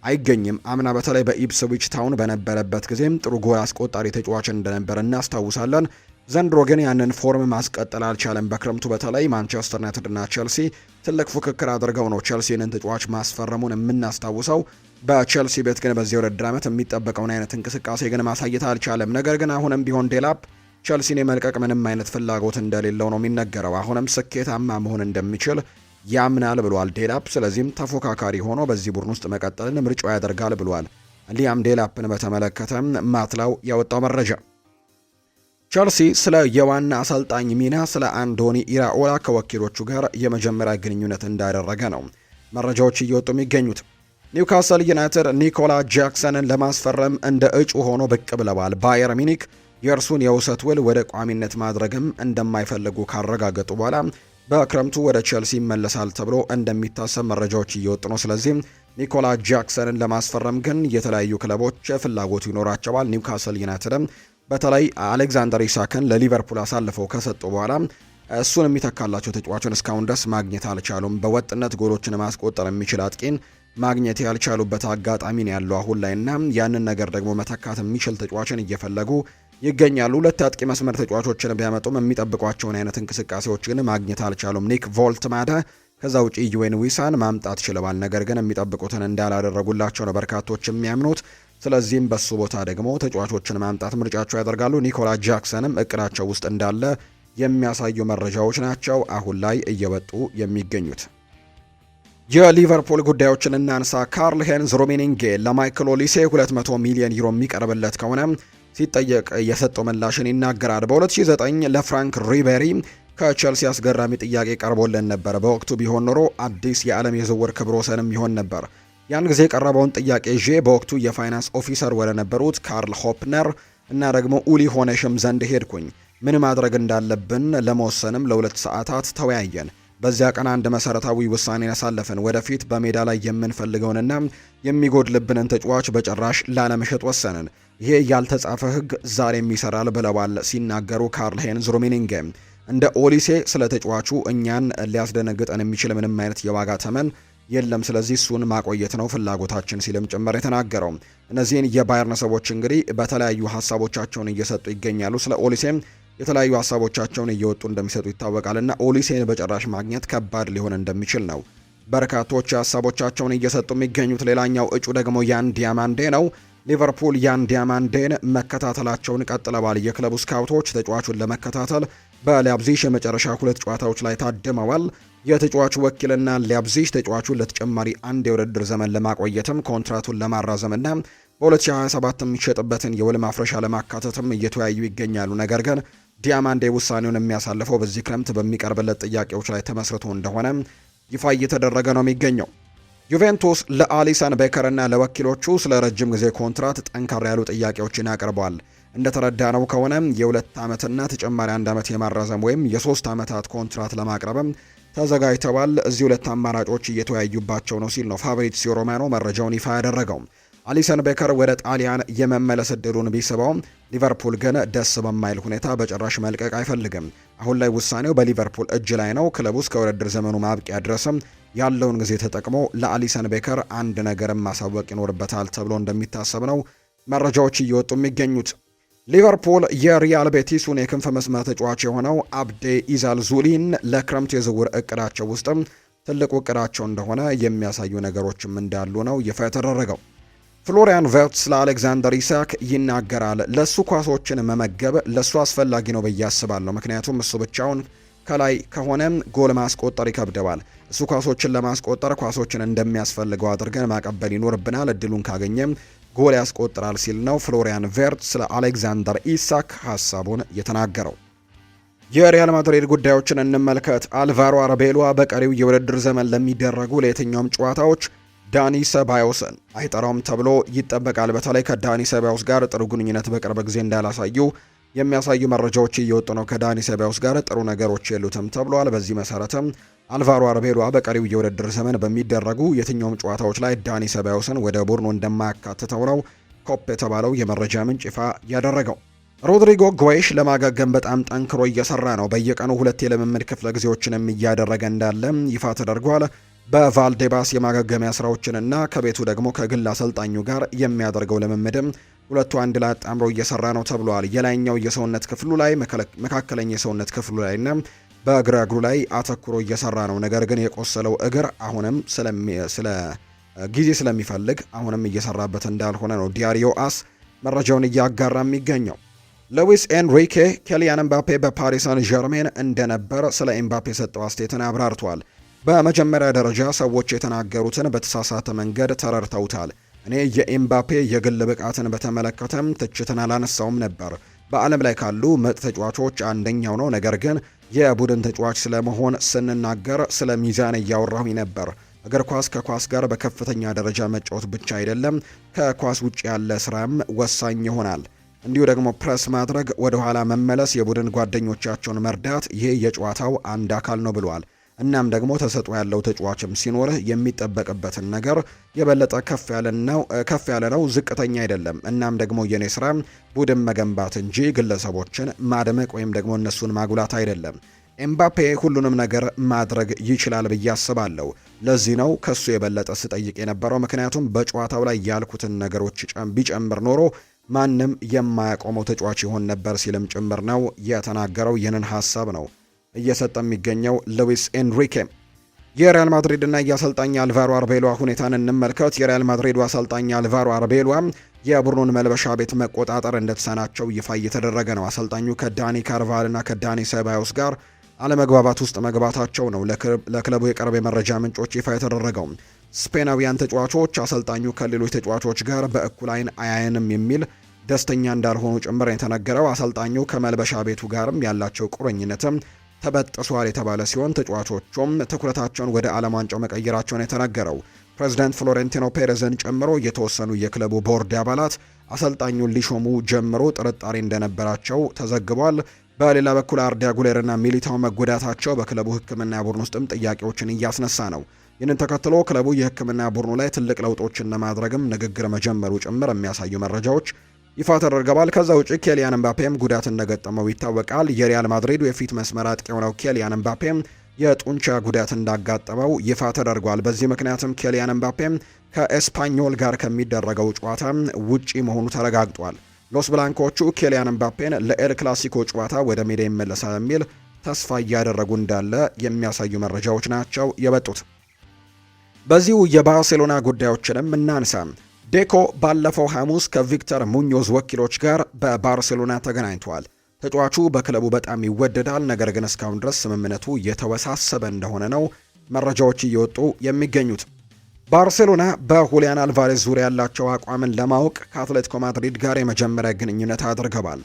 አይገኝም። አምና በተለይ በኢፕስዊች ታውን በነበረበት ጊዜም ጥሩ ጎል አስቆጣሪ ተጫዋች እንደነበር እናስታውሳለን። ዘንድሮ ግን ያንን ፎርም ማስቀጠል አልቻለም። በክረምቱ በተለይ ማንቸስተር ዩናይትድ እና ቼልሲ ትልቅ ፉክክር አድርገው ነው ቼልሲንን ተጫዋች ማስፈረሙን የምናስታውሰው። በቼልሲ ቤት ግን በዚህ ውድድር ዓመት የሚጠበቀውን አይነት እንቅስቃሴ ግን ማሳየት አልቻለም። ነገር ግን አሁንም ቢሆን ዴላፕ ቼልሲን የመልቀቅ ምንም አይነት ፍላጎት እንደሌለው ነው የሚነገረው። አሁንም ስኬታማ መሆን እንደሚችል ያምናል ብሏል ዴላፕ። ስለዚህም ተፎካካሪ ሆኖ በዚህ ቡድን ውስጥ መቀጠልን ምርጫው ያደርጋል ብሏል። ሊያም ዴላፕን በተመለከተ ማትላው ያወጣው መረጃ ቸልሲ ስለ የዋና አሰልጣኝ ሚና ስለ አንዶኒ ኢራኦላ ከወኪሎቹ ጋር የመጀመሪያ ግንኙነት እንዳደረገ ነው መረጃዎች እየወጡ የሚገኙት። ኒውካስል ዩናይትድ ኒኮላ ጃክሰንን ለማስፈረም እንደ እጩ ሆኖ ብቅ ብለዋል። ባየር ሚኒክ የእርሱን የውሰት ውል ወደ ቋሚነት ማድረግም እንደማይፈልጉ ካረጋገጡ በኋላ በክረምቱ ወደ ቸልሲ ይመለሳል ተብሎ እንደሚታሰብ መረጃዎች እየወጡ ነው። ስለዚህ ኒኮላ ጃክሰንን ለማስፈረም ግን የተለያዩ ክለቦች ፍላጎቱ ይኖራቸዋል። ኒውካስል ዩናይትድም በተለይ አሌክዛንደር ኢሳክን ለሊቨርፑል አሳልፈው ከሰጡ በኋላ እሱን የሚተካላቸው ተጫዋቹን እስካሁን ድረስ ማግኘት አልቻሉም። በወጥነት ጎሎችን ማስቆጠር የሚችል አጥቂን ማግኘት ያልቻሉበት አጋጣሚ ነው ያለው አሁን ላይና ያንን ነገር ደግሞ መተካት የሚችል ተጫዋችን እየፈለጉ ይገኛሉ። ሁለት አጥቂ መስመር ተጫዋቾችን ቢያመጡም የሚጠብቋቸውን አይነት እንቅስቃሴዎች ግን ማግኘት አልቻሉም። ኒክ ቮልትማደ ከዛ ውጪ ዩዌን ዊሳን ማምጣት ችለዋል። ነገር ግን የሚጠብቁትን እንዳላደረጉላቸው ነው በርካቶች የሚያምኑት። ስለዚህም በሱ ቦታ ደግሞ ተጫዋቾችን ማምጣት ምርጫቸው ያደርጋሉ። ኒኮላ ጃክሰንም እቅዳቸው ውስጥ እንዳለ የሚያሳዩ መረጃዎች ናቸው አሁን ላይ እየወጡ የሚገኙት። የሊቨርፑል ጉዳዮችን እናንሳ። ካርል ሄንዝ ሩሜኒንጌ ለማይክል ኦሊሴ 200 ሚሊዮን ዩሮ የሚቀርብለት ከሆነ ሲጠየቅ የሰጠው ምላሽን ይናገራል። በ2009 ለፍራንክ ሪቤሪ ከቸልሲ አስገራሚ ጥያቄ ቀርቦለን ነበር። በወቅቱ ቢሆን ኖሮ አዲስ የዓለም የዝውውር ክብረ ወሰንም ይሆን ነበር። ያን ጊዜ የቀረበውን ጥያቄ ይዤ በወቅቱ የፋይናንስ ኦፊሰር ወደ ነበሩት ካርል ሆፕነር እና ደግሞ ኡሊ ሆነሽም ዘንድ ሄድኩኝ። ምን ማድረግ እንዳለብን ለመወሰንም ለ2 ሰዓታት ተወያየን። በዚያ ቀን አንድ መሰረታዊ ውሳኔን ያሳለፍን። ወደፊት በሜዳ ላይ የምንፈልገውንና የሚጎድልብንን ተጫዋች በጭራሽ ላለመሸጥ ወሰንን። ይሄ ያልተጻፈ ሕግ ዛሬም ይሰራል ብለዋል ሲናገሩ ካርል ሄንዝ ሩሜኒንጌ። እንደ ኦሊሴ ስለ ተጫዋቹ እኛን ሊያስደነግጠን የሚችል ምንም አይነት የዋጋ ተመን የለም። ስለዚህ እሱን ማቆየት ነው ፍላጎታችን ሲልም ጭምር የተናገረው። እነዚህን የባየርን ሰዎች እንግዲህ በተለያዩ ሀሳቦቻቸውን እየሰጡ ይገኛሉ። ስለ ኦሊሴም የተለያዩ ሀሳቦቻቸውን እየወጡ እንደሚሰጡ ይታወቃልና ኦሊሴን በጭራሽ ማግኘት ከባድ ሊሆን እንደሚችል ነው በርካቶች ሀሳቦቻቸውን እየሰጡ የሚገኙት። ሌላኛው እጩ ደግሞ ያን ዲያማንዴ ነው። ሊቨርፑል ያን ዲያማንዴን መከታተላቸውን ቀጥለዋል። የክለቡ ስካውቶች ተጫዋቹን ለመከታተል በሊያብዚሽ የመጨረሻ 2 ጨዋታዎች ላይ ታድመዋል። የተጫዋቹ ወኪልና ሊያብዚሽ ተጫዋቹን ለተጨማሪ አንድ የውድድር ዘመን ለማቆየትም ኮንትራቱን ለማራዘምና በ2027 የሚሸጥበትን የውል ማፍረሻ ለማካተትም እየተወያዩ ይገኛሉ። ነገር ግን ዲያማንዴ ውሳኔውን የሚያሳልፈው በዚህ ክረምት በሚቀርብለት ጥያቄዎች ላይ ተመስርቶ እንደሆነ ይፋ እየተደረገ ነው የሚገኘው። ዩቬንቱስ ለአሊሰን ቤከርና ለወኪሎቹ ስለ ረጅም ጊዜ ኮንትራት ጠንካራ ያሉ ጥያቄዎችን ያቀርበዋል። እንደተረዳነው ከሆነ የ2 ዓመትና ተጨማሪ 1 ዓመት የማራዘም ወይም የ3 ዓመታት ኮንትራት ለማቅረብም ተዘጋጅተዋል። እዚህ 2 አማራጮች እየተወያዩባቸው ነው ሲል ነው ፋብሪዚዮ ሮማኖ መረጃውን ይፋ ያደረገው። አሊሰን ቤከር ወደ ጣሊያን የመመለስ እድሉን ቢስበውም ሊቨርፑል ግን ደስ በማይል ሁኔታ በጭራሽ መልቀቅ አይፈልግም። አሁን ላይ ውሳኔው በሊቨርፑል እጅ ላይ ነው። ክለቡ እስከ ውድድር ዘመኑ ማብቂያ ድረስም ያለውን ጊዜ ተጠቅሞ ለአሊሰን ቤከር አንድ ነገርም ማሳወቅ ይኖርበታል ተብሎ እንደሚታሰብ ነው መረጃዎች እየወጡ የሚገኙት። ሊቨርፑል የሪያል ቤቲሱን የክንፍ መስመር ተጫዋች የሆነው አብዴ ኢዛል ዙሊን ለክረምቱ የዝውውር እቅዳቸው ውስጥም ትልቁ እቅዳቸው እንደሆነ የሚያሳዩ ነገሮችም እንዳሉ ነው ይፋ የተደረገው። ፍሎሪያን ቨርትስ ለአሌክዛንደር ኢሳክ ይናገራል። ለሱ ኳሶችን መመገብ ለሱ አስፈላጊ ነው ብዬ አስባለሁ። ምክንያቱም እሱ ብቻውን ከላይ ከሆነ ጎል ማስቆጠር ይከብደዋል። እሱ ኳሶችን ለማስቆጠር ኳሶችን እንደሚያስፈልገው አድርገን ማቀበል ይኖርብናል። እድሉን ካገኘም ጎል ያስቆጥራል ሲል ነው ፍሎሪያን ቨርትስ ስለ አሌክዛንደር ኢሳክ ሀሳቡን የተናገረው። የሪያል ማድሪድ ጉዳዮችን እንመልከት። አልቫሮ አርቤሎአ በቀሪው የውድድር ዘመን ለሚደረጉ ለየትኛውም ጨዋታዎች ዳኒ ሰባዮስን አይጠራውም ተብሎ ይጠበቃል። በተለይ ከዳኒ ሰባዮስ ጋር ጥሩ ግንኙነት በቅርብ ጊዜ እንዳላሳዩ የሚያሳዩ መረጃዎች እየወጡ ነው። ከዳኒ ሰባዮስ ጋር ጥሩ ነገሮች የሉትም ተብሏል። በዚህ መሰረትም አልቫሮ አርቤሎአ በቀሪው የውድድር ዘመን በሚደረጉ የትኛውም ጨዋታዎች ላይ ዳኒ ሰባዮስን ወደ ቡድኑ እንደማያካትተው ነው ኮፕ የተባለው የመረጃ ምንጭ ይፋ ያደረገው። ሮድሪጎ ጎይሽ ለማገገም በጣም ጠንክሮ እየሰራ ነው። በየቀኑ 2 የልምምድ ክፍለ ጊዜዎችንም እያደረገ እንዳለ ይፋ ተደርጓል። በቫልዴባስ የማገገሚያ ስራዎችንና ከቤቱ ደግሞ ከግል አሰልጣኙ ጋር የሚያደርገው ልምምድም ሁለቱ አንድ ላይ አጣምሮ እየሰራ ነው ተብሏል። የላይኛው የሰውነት ክፍሉ ላይ፣ መካከለኛ የሰውነት ክፍሉ ላይና በግራ እግሩ ላይ አተኩሮ እየሰራ ነው። ነገር ግን የቆሰለው እግር አሁንም ስለ ጊዜ ስለሚፈልግ አሁንም እየሰራበት እንዳልሆነ ነው ዲያሪዮ አስ መረጃውን እያጋራ የሚገኘው። ሉዊስ ኤንሪኬ ኬሊያን ኤምባፔ በፓሪስ ሳን ዠርሜን እንደነበር ስለ ኤምባፔ የሰጠው አስተያየትን አብራርቷል። በመጀመሪያ ደረጃ ሰዎች የተናገሩትን በተሳሳተ መንገድ ተረድተውታል። እኔ የኤምባፔ የግል ብቃትን በተመለከተም ትችትን አላነሳውም ነበር። በዓለም ላይ ካሉ ምርጥ ተጫዋቾች አንደኛው ነው። ነገር ግን የቡድን ተጫዋች ስለመሆን ስንናገር ስለ ሚዛን እያወራሁኝ ነበር። እግር ኳስ ከኳስ ጋር በከፍተኛ ደረጃ መጫወት ብቻ አይደለም፣ ከኳስ ውጭ ያለ ስራም ወሳኝ ይሆናል። እንዲሁ ደግሞ ፕረስ ማድረግ፣ ወደ ኋላ መመለስ፣ የቡድን ጓደኞቻቸውን መርዳት፣ ይህ የጨዋታው አንድ አካል ነው ብሏል። እናም ደግሞ ተሰጥኦ ያለው ተጫዋችም ሲኖርህ የሚጠበቅበትን ነገር የበለጠ ከፍ ያለ ነው፣ ዝቅተኛ አይደለም። እናም ደግሞ የኔ ስራ ቡድን መገንባት እንጂ ግለሰቦችን ማድመቅ ወይም ደግሞ እነሱን ማጉላት አይደለም። ኤምባፔ ሁሉንም ነገር ማድረግ ይችላል ብዬ አስባለሁ። ለዚህ ነው ከሱ የበለጠ ስጠይቅ የነበረው፣ ምክንያቱም በጨዋታው ላይ ያልኩትን ነገሮች ቢጨምር ኖሮ ማንም የማያቆመው ተጫዋች ይሆን ነበር ሲልም ጭምር ነው የተናገረው። ይህንን ሀሳብ ነው እየሰጠ የሚገኘው ሉዊስ ኤንሪኬ። የሪያል ማድሪድ እና የአሰልጣኝ አልቫሮ አርቤሎአ ሁኔታን እንመልከት። የሪያል ማድሪዱ አሰልጣኝ አልቫሮ አርቤሎአ የቡድኑን መልበሻ ቤት መቆጣጠር እንደተሳናቸው ይፋ እየተደረገ ነው። አሰልጣኙ ከዳኒ ካርቫል እና ከዳኒ ሰባዮስ ጋር አለመግባባት ውስጥ መግባታቸው ነው ለክለቡ የቅርብ የመረጃ ምንጮች ይፋ የተደረገው። ስፔናዊያን ተጫዋቾች አሰልጣኙ ከሌሎች ተጫዋቾች ጋር በእኩል አይን አያየንም የሚል ደስተኛ እንዳልሆኑ ጭምር የተነገረው። አሰልጣኙ ከመልበሻ ቤቱ ጋርም ያላቸው ቁርኝነትም ተበጥሷል የተባለ ሲሆን ተጫዋቾቹም ትኩረታቸውን ወደ ዓለም ዋንጫው መቀየራቸውን የተነገረው። ፕሬዚዳንት ፍሎሬንቲኖ ፔሬዝን ጨምሮ የተወሰኑ የክለቡ ቦርድ አባላት አሰልጣኙን ሊሾሙ ጀምሮ ጥርጣሬ እንደነበራቸው ተዘግቧል። በሌላ በኩል አርዳ ጉሌርና ሚሊታው መጎዳታቸው በክለቡ ሕክምና ቡድን ውስጥም ጥያቄዎችን እያስነሳ ነው። ይህንን ተከትሎ ክለቡ የሕክምና ቡድኑ ላይ ትልቅ ለውጦችን ለማድረግም ንግግር መጀመሩ ጭምር የሚያሳዩ መረጃዎች ይፋ ተደርገዋል። ከዛ ውጪ ኬሊያን ኤምባፔም ጉዳት እንደገጠመው ይታወቃል። የሪያል ማድሪዱ የፊት መስመር አጥቂ የሆነው ኬሊያን ኤምባፔም የጡንቻ ጉዳት እንዳጋጠመው ይፋ ተደርጓል። በዚህ ምክንያትም ኬሊያን ኤምባፔም ከኤስፓኞል ጋር ከሚደረገው ጨዋታ ውጪ መሆኑ ተረጋግጧል። ሎስ ብላንኮቹ ኬሊያን ኤምባፔን ለኤል ክላሲኮ ጨዋታ ወደ ሜዳ ይመለሳል የሚል ተስፋ እያደረጉ እንዳለ የሚያሳዩ መረጃዎች ናቸው የበጡት። በዚሁ የባርሴሎና ጉዳዮችንም እናንሳ። ዴኮ ባለፈው ሐሙስ ከቪክተር ሙኞዝ ወኪሎች ጋር በባርሴሎና ተገናኝቷል። ተጫዋቹ በክለቡ በጣም ይወደዳል፣ ነገር ግን እስካሁን ድረስ ስምምነቱ የተወሳሰበ እንደሆነ ነው መረጃዎች እየወጡ የሚገኙት። ባርሴሎና በሁሊያን አልቫሬዝ ዙሪያ ያላቸው አቋምን ለማወቅ ከአትሌቲኮ ማድሪድ ጋር የመጀመሪያ ግንኙነት አድርገዋል።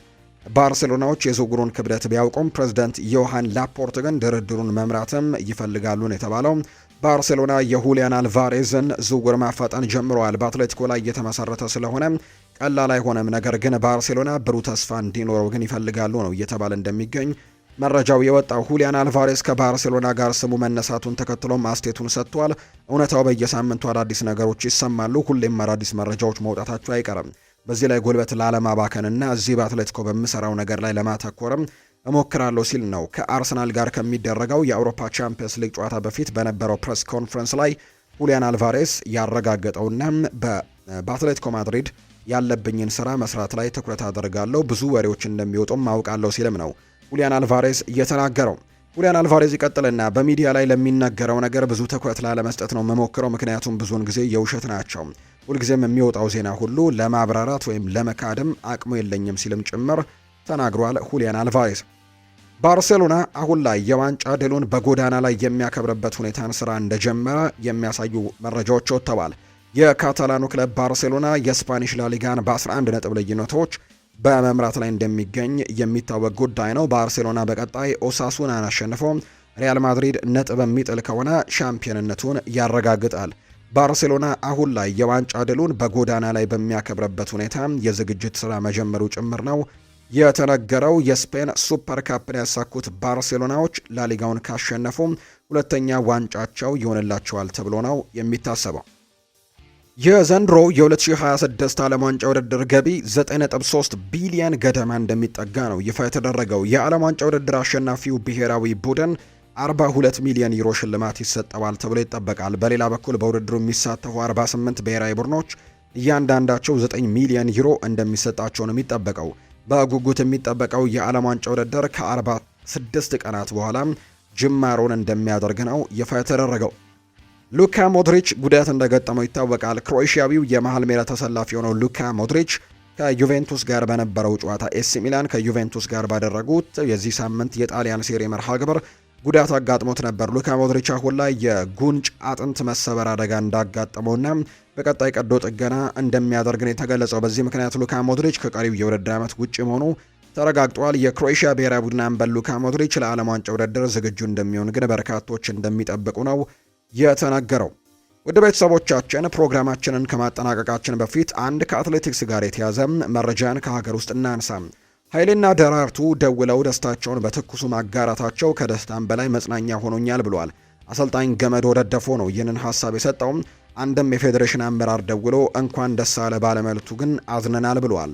ባርሴሎናዎች የዝውውሩን ክብደት ቢያውቁም ፕሬዝዳንት ዮሃን ላፖርት ግን ድርድሩን መምራትም ይፈልጋሉ ነው የተባለው። ባርሴሎና የሁሊያን አልቫሬዝን ዝውውር ማፋጠን ጀምረዋል። በአትሌቲኮ ላይ እየተመሰረተ ስለሆነ ቀላል አይሆንም፣ ነገር ግን ባርሴሎና ብሩህ ተስፋ እንዲኖረው ግን ይፈልጋሉ ነው እየተባለ እንደሚገኝ መረጃው የወጣው። ሁሊያን አልቫሬዝ ከባርሴሎና ጋር ስሙ መነሳቱን ተከትሎም አስቴቱን ሰጥቷል። እውነታው በየሳምንቱ አዳዲስ ነገሮች ይሰማሉ፣ ሁሌም አዳዲስ መረጃዎች መውጣታቸው አይቀርም። በዚህ ላይ ጉልበት ላለማባከንና እዚህ በአትሌቲኮ በምሰራው ነገር ላይ ለማተኮርም እሞክራለሁ ሲል ነው ከአርሰናል ጋር ከሚደረገው የአውሮፓ ቻምፒየንስ ሊግ ጨዋታ በፊት በነበረው ፕሬስ ኮንፈረንስ ላይ ሁሊያን አልቫሬዝ ያረጋገጠውና በአትሌቲኮ ማድሪድ ያለብኝን ስራ መስራት ላይ ትኩረት አደርጋለሁ፣ ብዙ ወሬዎች እንደሚወጡም አውቃለሁ ሲልም ነው ሁሊያን አልቫሬዝ እየተናገረው። ሁሊያን አልቫሬዝ ይቀጥልና በሚዲያ ላይ ለሚነገረው ነገር ብዙ ትኩረት ላለመስጠት ነው መሞክረው፣ ምክንያቱም ብዙውን ጊዜ የውሸት ናቸው። ሁልጊዜም የሚወጣው ዜና ሁሉ ለማብራራት ወይም ለመካድም አቅሙ የለኝም ሲልም ጭምር ተናግሯል። ሁሊያን አልቫሬዝ ባርሴሎና አሁን ላይ የዋንጫ ድሉን በጎዳና ላይ የሚያከብርበት ሁኔታን ስራ እንደጀመረ የሚያሳዩ መረጃዎች ወጥተዋል። የካታላኑ ክለብ ባርሴሎና የስፓኒሽ ላሊጋን በ11 ነጥብ ልዩነቶች በመምራት ላይ እንደሚገኝ የሚታወቅ ጉዳይ ነው። ባርሴሎና በቀጣይ ኦሳሱናን አሸንፎ ሪያል ማድሪድ ነጥብ የሚጥል ከሆነ ሻምፒዮንነቱን ያረጋግጣል። ባርሴሎና አሁን ላይ የዋንጫ ድሉን በጎዳና ላይ በሚያከብርበት ሁኔታ የዝግጅት ስራ መጀመሩ ጭምር ነው የተነገረው። የስፔን ሱፐር ካፕን ያሳኩት ባርሴሎናዎች ላሊጋውን ካሸነፉ ሁለተኛ ዋንጫቸው ይሆንላቸዋል ተብሎ ነው የሚታሰበው። የዘንድሮ የ2026 ዓለም ዋንጫ ውድድር ገቢ 9.3 ቢሊዮን ገደማ እንደሚጠጋ ነው ይፋ የተደረገው። የዓለም ዋንጫ ውድድር አሸናፊው ብሔራዊ ቡድን 42 ሚሊዮን ዩሮ ሽልማት ይሰጠዋል ተብሎ ይጠበቃል። በሌላ በኩል በውድድሩ የሚሳተፉ 48 ብሔራዊ ቡድኖች እያንዳንዳቸው 9 ሚሊዮን ዩሮ እንደሚሰጣቸው ነው የሚጠበቀው። በጉጉት የሚጠበቀው የዓለም ዋንጫ ውድድር ከ46 ቀናት በኋላ ጅማሮን እንደሚያደርግ ነው ይፋ የተደረገው። ሉካ ሞድሪች ጉዳት እንደገጠመው ይታወቃል። ክሮኤሺያዊው የመሃል ሜዳ ተሰላፊ የሆነው ሉካ ሞድሪች ከዩቬንቱስ ጋር በነበረው ጨዋታ ኤሲ ሚላን ከዩቬንቱስ ጋር ባደረጉት የዚህ ሳምንት የጣሊያን ሴሪ መርሃ ግብር ጉዳት አጋጥሞት ነበር። ሉካ ሞድሪች አሁን ላይ የጉንጭ አጥንት መሰበር አደጋ እንዳጋጠመውና በቀጣይ ቀዶ ጥገና እንደሚያደርግ ነው የተገለጸው። በዚህ ምክንያት ሉካ ሞድሪች ከቀሪው የውድድር ዓመት ውጪ መሆኑ ተረጋግጧል። የክሮኤሺያ ብሔራዊ ቡድን አምበል ሉካ ሞድሪች ለዓለም ዋንጫ ውድድር ዝግጁ እንደሚሆን ግን በርካቶች እንደሚጠብቁ ነው የተነገረው። ውድ ቤተሰቦቻችን ፕሮግራማችንን ከማጠናቀቃችን በፊት አንድ ከአትሌቲክስ ጋር የተያዘ መረጃን ከሀገር ውስጥ እናንሳ። ኃይሌና ደራርቱ ደውለው ደስታቸውን በትኩሱ ማጋራታቸው ከደስታም በላይ መጽናኛ ሆኖኛል ብሏል። አሰልጣኝ ገመዶ ደደፎ ነው ይህንን ሀሳብ የሰጠው። አንድም የፌዴሬሽን አመራር ደውሎ እንኳን ደስ አለ ባለመልቱ ግን አዝነናል ብሏል።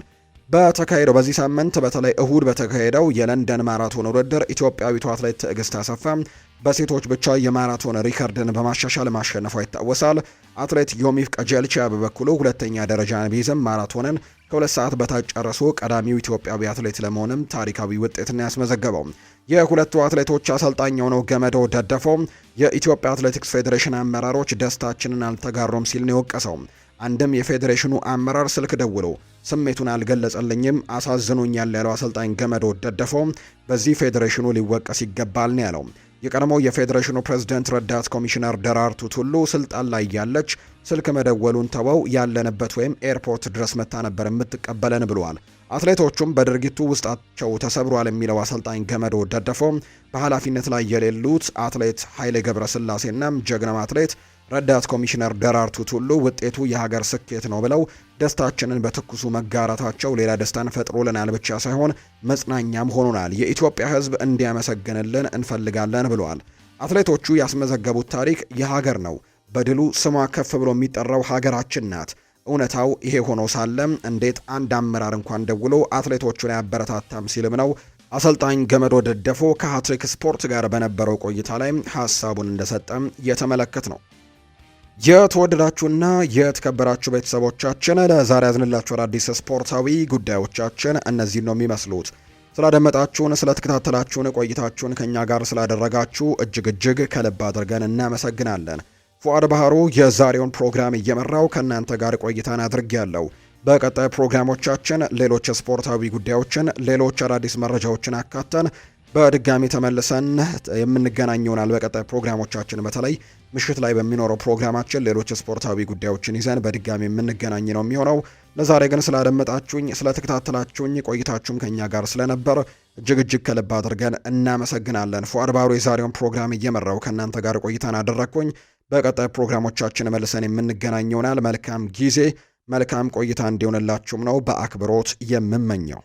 በተካሄደው በዚህ ሳምንት በተለይ እሁድ በተካሄደው የለንደን ማራቶን ውድድር ኢትዮጵያዊቷ አትሌት ትዕግስት አሰፋ በሴቶች ብቻ የማራቶን ሪከርድን በማሻሻል ማሸነፏ ይታወሳል። አትሌት ዮሚፍ ቀጀልቻ በበኩሉ ሁለተኛ ደረጃን ቢይዝም ማራቶንን ከ2 ሰዓት በታች ጨርሶ ቀዳሚው ኢትዮጵያዊ አትሌት ለመሆንም ታሪካዊ ውጤትን ያስመዘገበው። የሁለቱ አትሌቶች አሰልጣኝ የሆነው ገመዶ ደደፎ የኢትዮጵያ አትሌቲክስ ፌዴሬሽን አመራሮች ደስታችንን አልተጋሩም ሲል ነው የወቀሰው። አንድም የፌዴሬሽኑ አመራር ስልክ ደውሎ ስሜቱን አልገለጸልኝም፣ አሳዝኖኛል ያለው አሰልጣኝ ገመዶ ደደፎ በዚህ ፌዴሬሽኑ ሊወቀስ ይገባል ነው ያለው። የቀድሞው የፌዴሬሽኑ ፕሬዝዳንት ረዳት ኮሚሽነር ደራርቱ ቱሉ ስልጣን ላይ ያለች ስልክ መደወሉን ተወው፣ ያለንበት ወይም ኤርፖርት ድረስ መታ ነበር የምትቀበለን ብለዋል። አትሌቶቹም በድርጊቱ ውስጣቸው ተሰብሯል የሚለው አሰልጣኝ ገመዶ ደደፎ በኃላፊነት ላይ የሌሉት አትሌት ኃይሌ ገብረስላሴና ጀግናው አትሌት ረዳት ኮሚሽነር ደራርቱ ቱሉ ውጤቱ የሀገር ስኬት ነው ብለው ደስታችንን በትኩሱ መጋራታቸው ሌላ ደስታን ፈጥሮልናል ብቻ ሳይሆን መጽናኛም ሆኖናል። የኢትዮጵያ ሕዝብ እንዲያመሰግንልን እንፈልጋለን ብለዋል። አትሌቶቹ ያስመዘገቡት ታሪክ የሀገር ነው። በድሉ ስሟ ከፍ ብሎ የሚጠራው ሀገራችን ናት። እውነታው ይሄ ሆኖ ሳለም እንዴት አንድ አመራር እንኳን ደውሎ አትሌቶቹን ያበረታታም ሲልም ነው አሰልጣኝ ገመዶ ደደፎ ከሃትሪክ ስፖርት ጋር በነበረው ቆይታ ላይ ሀሳቡን እንደሰጠም የተመለከት ነው። የተወደዳችሁና የተከበራችሁ ቤተሰቦቻችን ለዛሬ ያዝንላችሁ አዳዲስ ስፖርታዊ ጉዳዮቻችን እነዚህ ነው የሚመስሉት። ስላደመጣችሁን፣ ስለተከታተላችሁን፣ ቆይታችሁን ከኛ ጋር ስላደረጋችሁ እጅግ ከልብ አድርገን እናመሰግናለን። ፉአድ ባህሩ የዛሬውን ፕሮግራም እየመራው ከእናንተ ጋር ቆይታን አድርጌያለሁ። በቀጣይ ፕሮግራሞቻችን ሌሎች ስፖርታዊ ጉዳዮችን፣ ሌሎች አዳዲስ መረጃዎችን አካተን በድጋሚ ተመልሰን የምንገናኝ ይሆናል። በቀጣይ ፕሮግራሞቻችን በተለይ ምሽት ላይ በሚኖረው ፕሮግራማችን ሌሎች ስፖርታዊ ጉዳዮችን ይዘን በድጋሚ የምንገናኝ ነው የሚሆነው። ለዛሬ ግን ስላደመጣችሁኝ፣ ስለተከታተላችሁኝ ቆይታችሁም ከኛ ጋር ስለነበር እጅግ ከልብ አድርገን እናመሰግናለን። ፉአድ ባህሩ የዛሬውን ፕሮግራም እየመራው ከእናንተ ጋር ቆይታን አደረግኩኝ። በቀጣይ ፕሮግራሞቻችን መልሰን የምንገናኝ ይሆናል። መልካም ጊዜ፣ መልካም ቆይታ እንዲሆንላችሁም ነው በአክብሮት የምመኘው።